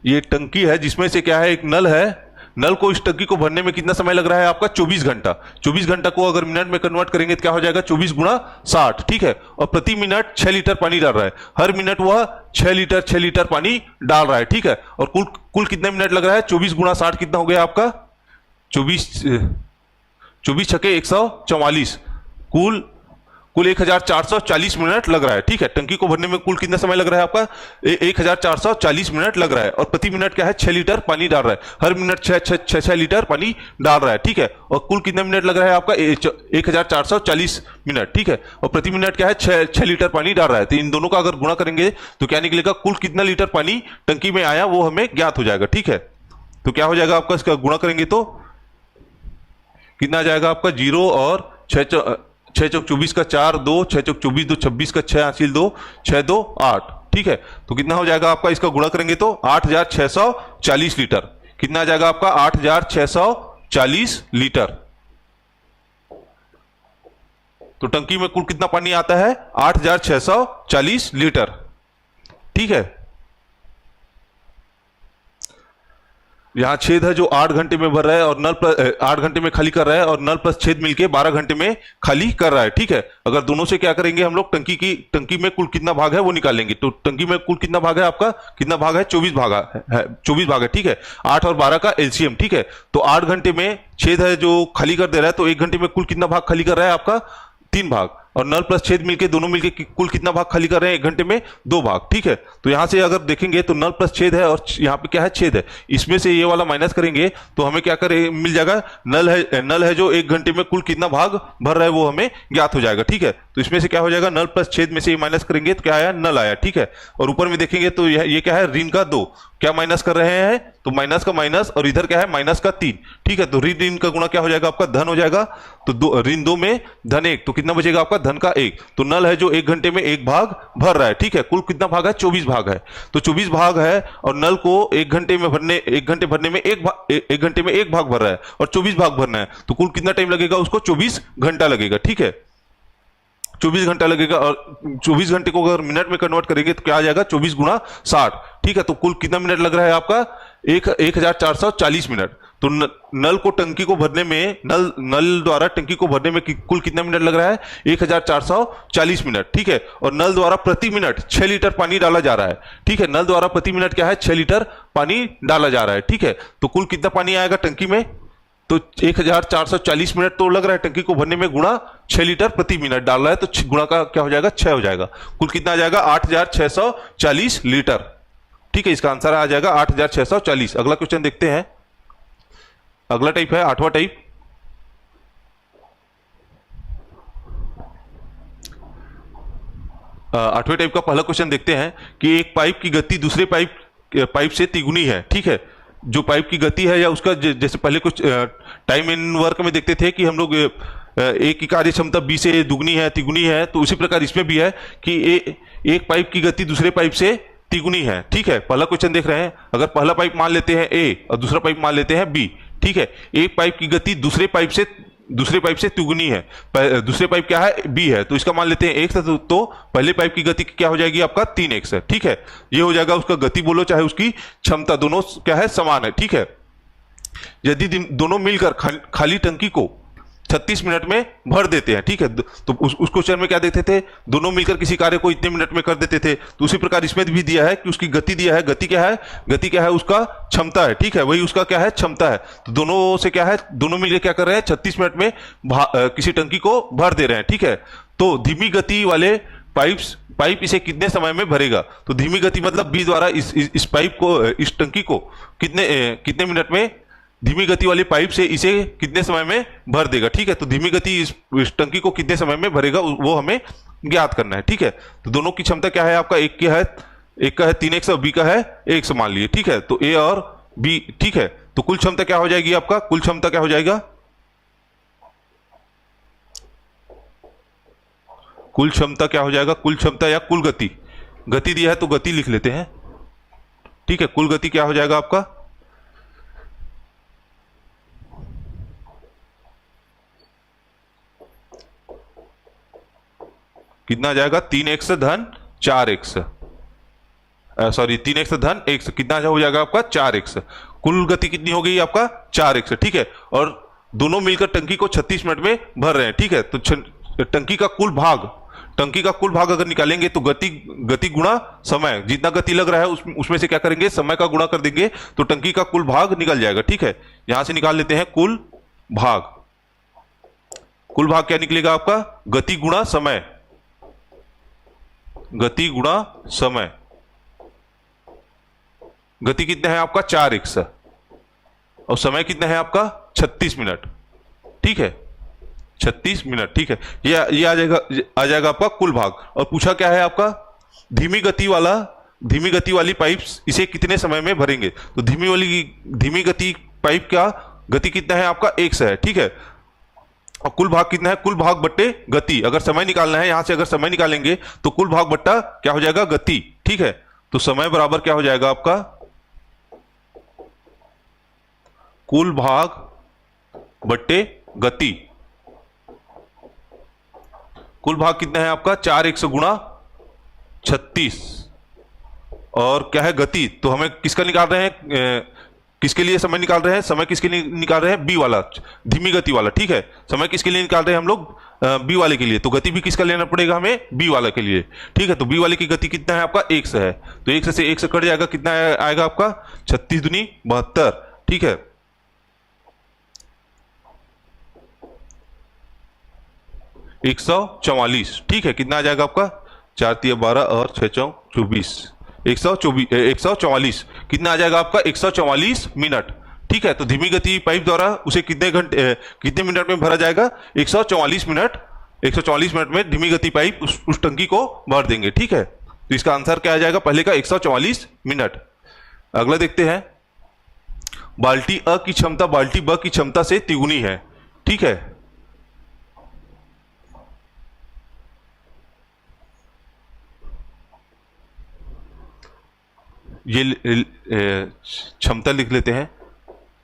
ये टंकी है जिसमें से क्या है, एक नल है। नल को इस टंकी को भरने में कितना समय लग रहा है आपका, 24 घंटा। 24 घंटा को अगर मिनट में कन्वर्ट करेंगे तो क्या हो जाएगा, 24 गुणा 60, ठीक है। और प्रति मिनट 6 लीटर पानी डाल रहा है, हर मिनट वह 6 लीटर पानी डाल रहा है, ठीक है। और कुल कितने मिनट लग रहा है, 24 गुणा 60 कितना हो गया आपका, 24 छके 144, कुल 1440 मिनट लग रहा है, ठीक है। टंकी को भरने में कुल कितना समय लग रहा है आपका, 1440 मिनट लग रहा है। और प्रति मिनट क्या है, 6 लीटर पानी डाल रहा है, हर मिनट 6 लीटर पानी डाल रहा है, ठीक है। और कुल कितना मिनट लग रहा है आपका, 1440 मिनट, ठीक है। और प्रति मिनट क्या है, 6 लीटर पानी डाल रहा है। तो इन दोनों का अगर गुणा करेंगे तो क्या निकलेगा, कुल कितना लीटर पानी टंकी में आया वो हमें ज्ञात हो जाएगा, ठीक है। तो क्या हो जाएगा आपका, इसका गुणा करेंगे तो कितना आ जाएगा आपका, 0 और 6 चौक 24 का 4 2, 6 चौक 24 2, 26 का 6 हासिल 2, 6 2 8, ठीक है। तो कितना हो जाएगा आपका, इसका गुणा करेंगे तो 8640 लीटर। कितना आ जाएगा आपका, 8640 लीटर। तो टंकी में कुल कितना पानी आता है, 8640 लीटर, ठीक है। यहां छेद है जो 8 घंटे में भर रहा है और नल प्लस 8 घंटे में खाली कर रहा है, और नल प्लस छेद मिलके 12 घंटे में खाली कर रहा है, ठीक है। अगर दोनों से क्या करेंगे हम लोग, टंकी में कुल कितना भाग है वो निकालेंगे। तो टंकी में कुल कितना भाग है आपका, कितना भाग है, 24 भाग है, ठीक है। 8 और 12 का एलसीएम, ठीक है। तो 8 घंटे में छेद है जो खाली कर दे रहा है, तो 1 घंटे में कुल कितना भाग खाली कर रहा है आपका, 3 भाग। और नल प्लस छेद मिलके दोनों मिलके कुल कितना भाग खाली कर रहे हैं 1 घंटे में? 2 भाग। ठीक है, तो यहां से अगर देखेंगे तो नल प्लस छेद है और यहाँ पे क्या है? छेद है। इसमें से ये वाला माइनस करेंगे तो हमें क्या करे मिल जाएगा? नल है जो 1 घंटे में कुल कितना भाग भर रहा है वो हमें ज्ञात हो जाएगा। ठीक है, तो इसमें से क्या हो जाएगा? नल प्लस छेद में से ये माइनस करेंगे तो क्या आया? नल आया। ठीक है, और ऊपर में देखेंगे तो ये क्या है? ऋण का 2। क्या माइनस कर रहे हैं? तो माइनस का माइनस, और इधर क्या है? माइनस का 3। ठीक है, तो ऋण का गुणा क्या हो जाएगा आपका? धन हो जाएगा। तो ऋण 2 में धन 1, तो कितना बचेगा आपका? धन का 1। तो नल है जो 1 घंटे में 1 भाग भर रहा है। ठीक है, कुल कितना भाग है? 24 भाग है। तो 24 भाग है और नल को 1 घंटे भरने में 1 घंटे में 1 भाग भर रहा है और 24 भाग भरना है, तो कुल कितना टाइम लगेगा? उसको 24 घंटा लगेगा। ठीक है, 24 घंटा लगेगा। और 24 घंटे को अगर मिनट में कन्वर्ट करेंगे तो क्या आ जाएगा? 24 गुणा 60। ठीक है, तो कुल कितना मिनट लग रहा है आपका? 1440 मिनट। तो नल को टंकी को भरने में, नल द्वारा टंकी को भरने में कुल कितना मिनट लग रहा है? 1440 मिनट। ठीक है, और नल द्वारा प्रति मिनट 6 लीटर पानी डाला जा रहा है। ठीक है, नल द्वारा प्रति मिनट क्या है? 6 लीटर पानी डाला जा रहा है। ठीक है, तो कुल कितना पानी आएगा टंकी में? तो 1440 मिनट तो लग रहा है टंकी को भरने में, गुणा 6 लीटर प्रति मिनट डाल रहा है, तो गुणा का क्या हो जाएगा? 6 हो जाएगा। कुल कितना आ जाएगा? 8640 लीटर। ठीक है, इसका आंसर आ जाएगा 8640। अगला क्वेश्चन देखते हैं। अगला टाइप है 8वां टाइप। आठवें टाइप का पहला क्वेश्चन देखते हैं कि एक पाइप की गति दूसरे पाइप से तिगुनी है। ठीक है, जो पाइप की गति है या उसका जैसे पहले कुछ टाइम इन वर्क में देखते थे कि हम लोग एक की कार्य क्षमता बी से दुगनी है, तिगुनी है, तो उसी प्रकार इसमें भी है कि एक पाइप की गति दूसरे पाइप से तिगुनी है। ठीक है, पहला क्वेश्चन देख रहे हैं। अगर पहला पाइप मान लेते हैं ए और दूसरा पाइप मान लेते हैं बी। ठीक है, एक पाइप की गति दूसरे पाइप से तिगुनी है। दूसरे पाइप क्या है? बी है, तो इसका मान लेते हैं x है, तो पहले पाइप की गति क्या हो जाएगी आपका? 3x है। ठीक है, ये हो जाएगा उसका गति बोलो चाहे उसकी क्षमता, दोनों क्या है? समान है। ठीक है, यदि दोनों मिलकर खाली टंकी को 36 मिनट में भर देते हैं। ठीक है, तो उस क्वेश्चन में क्या देते थे? दोनों मिलकर किसी कार्य को इतने मिनट में कर देते थे। तो उसी प्रकार इसमें भी दिया है कि उसकी गति दिया है। गति क्या है? गति क्या है? उसका क्षमता है। ठीक है, वही उसका क्या है? क्षमता है। तो दोनों से क्या है? दोनों मिलकर क्या कर रहे हैं? 36 मिनट में किसी टंकी को भर दे रहे हैं। ठीक है, तो धीमी गति वाले पाइप इसे कितने समय में भरेगा? तो धीमी गति मतलब बी द्वारा इस पाइप को, इस टंकी को कितने मिनट में, धीमी गति वाली पाइप से इसे कितने समय में भर देगा। ठीक है, तो धीमी गति इस टंकी को कितने समय में भरेगा वो हमें ज्ञात करना है। ठीक है, तो दोनों की क्षमता क्या है आपका? एक का है 3x और बी का है 1 मान लिए। ठीक है, तो ए और बी। ठीक है, तो कुल क्षमता क्या हो जाएगी आपका? कुल क्षमता क्या हो जाएगा? कुल क्षमता क्या हो जाएगा? कुल क्षमता या कुल गति, गति दिया है तो गति लिख लेते हैं। ठीक है, कुल गति क्या हो जाएगा आपका? कितना आ जाएगा? 3x धन 4x, सॉरी 3x धन x, कितना हो जाएगा आपका? 4x। कुल गति कितनी हो गई आपका? 4x। ठीक है, और दोनों मिलकर टंकी को 36 मिनट में भर रहे हैं। ठीक है, तो टंकी का कुल भाग अगर निकालेंगे तो गति गुणा समय, जितना गति लग रहा है उसमें से क्या करेंगे? समय का गुणा कर देंगे तो टंकी का कुल भाग निकल जाएगा। ठीक है, यहां से निकाल लेते हैं कुल भाग। कुल भाग क्या निकलेगा आपका? गति गुणा समय, गति गुणा समय। गति कितना है आपका? 4x और समय कितना है आपका? 36 मिनट। ठीक है, 36 मिनट। ठीक है, ये आ जाएगा आपका कुल भाग। और पूछा क्या है आपका? धीमी गति वाली पाइप इसे कितने समय में भरेंगे? तो धीमी गति पाइप का गति कितना है आपका? 1 है। ठीक है, और कुल भाग कितना है? कुल भाग बट्टे गति। अगर समय निकालना है, यहां से अगर समय निकालेंगे तो कुल भाग बट्टा क्या हो जाएगा? गति। ठीक है, तो समय बराबर क्या हो जाएगा आपका? कुल भाग बट्टे गति। कुल भाग कितना है आपका? 4x गुणा 36 और क्या है? गति। तो हमें किसका निकाल रहे हैं? किसके लिए समय निकाल रहे हैं? समय किसके लिए निकाल रहे हैं? बी वाला, धीमी गति वाला। ठीक है, समय किसके लिए निकाल रहे हैं हम लोग? बी वाले के लिए। तो गति भी किसका लेना पड़ेगा हमें? बी वाले के लिए। ठीक है, तो बी वाले की गति कितना है आपका? 1 है, तो 1 से 1 कट जाएगा, कितना आएगा आपका? 36 दूनी 72। ठीक है, 144, ठीक है। कितना आ जाएगा आपका, 4 तिया 12 और 6 चौक 24, 144, कितना आ जाएगा आपका 144 मिनट, ठीक है। तो धीमी गति पाइप द्वारा उसे कितने मिनट में भरा जाएगा, 144 मिनट, 144 मिनट में धीमी गति पाइप उस टंकी को भर देंगे, ठीक है। तो इसका आंसर क्या आ जाएगा, पहले का 144 मिनट। अगला देखते हैं, बाल्टी अ की क्षमता बाल्टी ब की क्षमता से तिगुनी है, ठीक है। ये क्षमता लिख लेते हैं।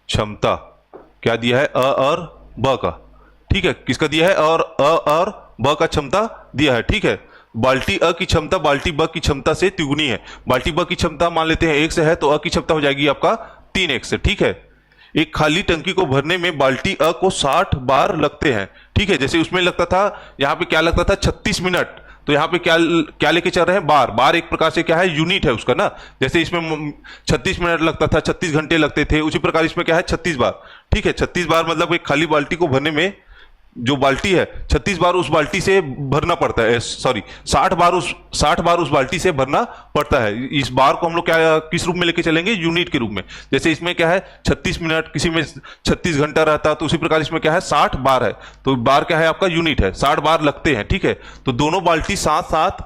क्षमता क्या दिया है, अ और ब का, ठीक है। किसका दिया है, और अ और ब का क्षमता दिया है, ठीक है। बाल्टी अ की क्षमता बाल्टी ब की क्षमता से तिगुनी है। बाल्टी ब की क्षमता मान लेते हैं 1 से है, तो अ की क्षमता हो जाएगी आपका 3x से, ठीक है। एक खाली टंकी को भरने में बाल्टी अ को 60 बार लगते हैं, ठीक है। जैसे उसमें लगता था, यहाँ पे क्या लगता था, 36 मिनट, तो यहाँ पे क्या क्या लेके चल रहे हैं, बार। बार एक प्रकार से क्या है, यूनिट है उसका ना। जैसे इसमें 36 मिनट लगता था, 36 घंटे लगते थे, उसी प्रकार इसमें क्या है, 36 बार, ठीक है। 36 बार मतलब एक खाली बाल्टी को भरने में जो बाल्टी है 36 बार उस बाल्टी से भरना पड़ता है, सॉरी 60 बार उस बाल्टी से भरना पड़ता है। इस बार को हम लोग क्या किस रूप में लेके चलेंगे, यूनिट के रूप में। जैसे इसमें क्या है 36 मिनट, किसी में 36 घंटा रहता, तो उसी प्रकार इसमें क्या है 60 बार है, तो बार क्या है आपका यूनिट है, 60 बार लगते हैं, ठीक है। तो दोनों बाल्टी साथ साथ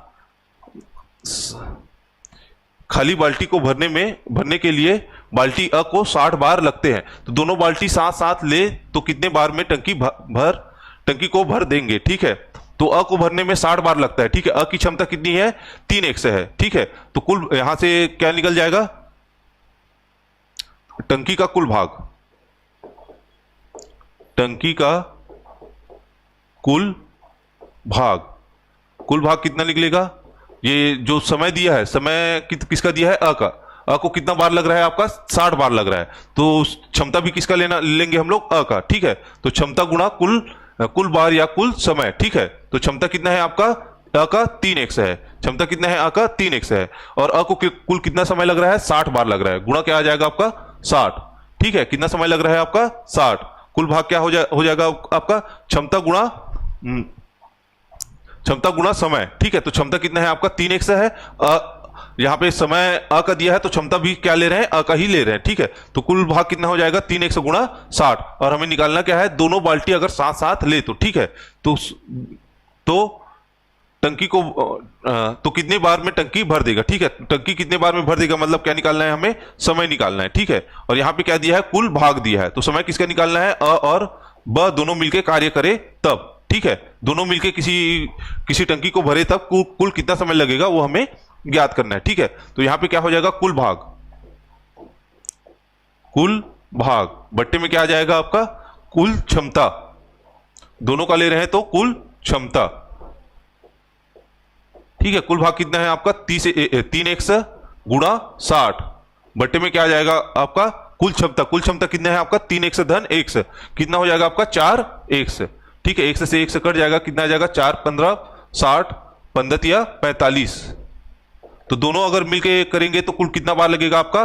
खाली बाल्टी को भरने के लिए बाल्टी अ को 60 बार लगते हैं, तो दोनों बाल्टी साथ साथ ले तो कितने बार में टंकी को भर देंगे, ठीक है। तो अ को भरने में 60 बार लगता है, ठीक है। अ की क्षमता कितनी है, 3x है, ठीक है। तो कुल यहां से क्या निकल जाएगा, टंकी का कुल भाग, टंकी का कुल भाग कितना निकलेगा, ये जो समय दिया है, समय किसका दिया है, अ का। अ को कितना बार लग रहा है आपका, 60 बार लग रहा है, तो क्षमता भी किसका लेंगे हम लोग, अ का, ठीक है। तो क्षमता गुणा कुल बार या कुल समय, ठीक है। तो क्षमता कितना है आपका, अ का 3x है, क्षमता कितना है, अ का 3x है, और अ को कुल कितना समय लग रहा है, 60 बार लग रहा है, गुणा क्या आ जाएगा आपका 60, ठीक है। कितना समय लग रहा है आपका 60, कुल भाग क्या हो जाएगा आपका, क्षमता गुणा समय, ठीक है। तो क्षमता कितना है आपका 3x है, यहाँ पे समय अ का दिया है, तो क्षमता भी क्या ले रहे हैं, अ का ही ले रहे हैं, ठीक है। तो कुल भाग कितना हो जाएगा 3x गुणा 60, और हमें निकालना क्या है, दोनों बाल्टी अगर साथ साथ ले तो, ठीक है। तो टंकी को तो कितने बार में टंकी भर देगा, ठीक है। टंकी कितने बार में भर देगा मतलब क्या निकालना है, हमें समय निकालना है, ठीक है। और यहाँ पे क्या दिया है, कुल भाग दिया है, तो समय किसका निकालना है, अ और ब दोनों मिलकर कार्य करे तब, ठीक है। दोनों मिलकर किसी टंकी को भरे तब कुल कितना समय लगेगा वो हमें ज्ञात करना है, ठीक है। तो यहां पे क्या हो जाएगा, कुल भाग बट्टे में क्या आ जाएगा आपका, कुल क्षमता, दोनों का ले रहे हैं तो कुल क्षमता, ठीक है। कुल भाग कितना है आपका 3x गुणा 60 बट्टे में क्या आ जाएगा आपका, कुल क्षमता कितना है आपका 3x धन x, कितना हो जाएगा आपका 4x, ठीक है। 1 से 1 कट जाएगा, कितना आ जाएगा 4 15 60 15 या 45, तो दोनों अगर मिलके करेंगे तो कुल कितना बार लगेगा आपका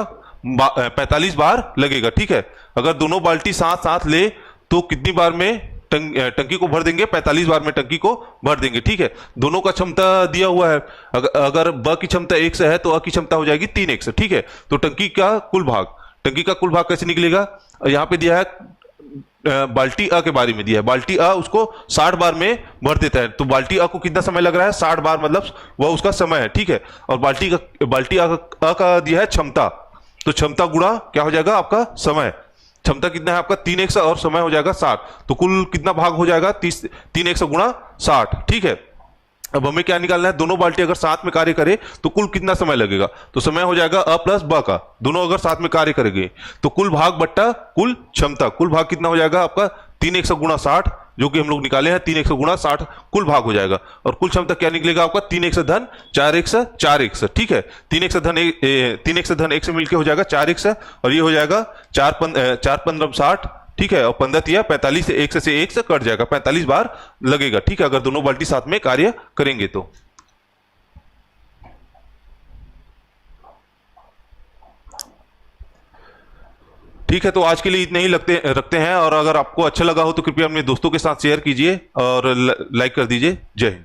45 बार लगेगा, ठीक है। अगर दोनों बाल्टी साथ साथ ले तो कितनी बार में टंकी को भर देंगे, 45 बार में टंकी को भर देंगे, ठीक है। दोनों का क्षमता दिया हुआ है, अगर ब की क्षमता 1 है तो अ की क्षमता हो जाएगी 3x, ठीक है। तो टंकी का कुल भाग कैसे निकलेगा, यहाँ पे दिया है बाल्टी अ के बारे में दिया है, बाल्टी अ उसको 60 बार में भर देता है, तो बाल्टी अ को कितना समय लग रहा है 60 बार, मतलब वह उसका समय है, ठीक है। और बाल्टी अ का दिया है क्षमता, तो क्षमता गुणा क्या हो जाएगा आपका समय, क्षमता कितना है आपका 3x और समय हो जाएगा 60, तो कुल कितना भाग हो जाएगा 3x गुणा 60, ठीक है। अब हमें क्या निकालना है, दोनों बाल्टी अगर साथ में कार्य करे तो कुल कितना समय लगेगा, तो समय हो जाएगा अ प्लस ब का, दोनों अगर साथ में कार्य करेंगे तो कुल भाग बट्टा कुल क्षमता, कुल भाग कितना हो जाएगा आपका 3x गुणा 60, जो कि हम लोग निकाले हैं 3x गुणा 60 कुल भाग हो जाएगा, और कुल क्षमता क्या निकलेगा आपका 3x धन 4x, ठीक है। 3x धन x मिलकर हो जाएगा 4x, और ये हो जाएगा 4 15 60, ठीक है। और 15 या 45 से 1 से कट जाएगा, 45 बार लगेगा, ठीक है, अगर दोनों बाल्टी साथ में कार्य करेंगे तो। ठीक है, तो आज के लिए इतना ही रखते हैं, और अगर आपको अच्छा लगा हो तो कृपया अपने दोस्तों के साथ शेयर कीजिए और लाइक कर दीजिए। जय हिंद।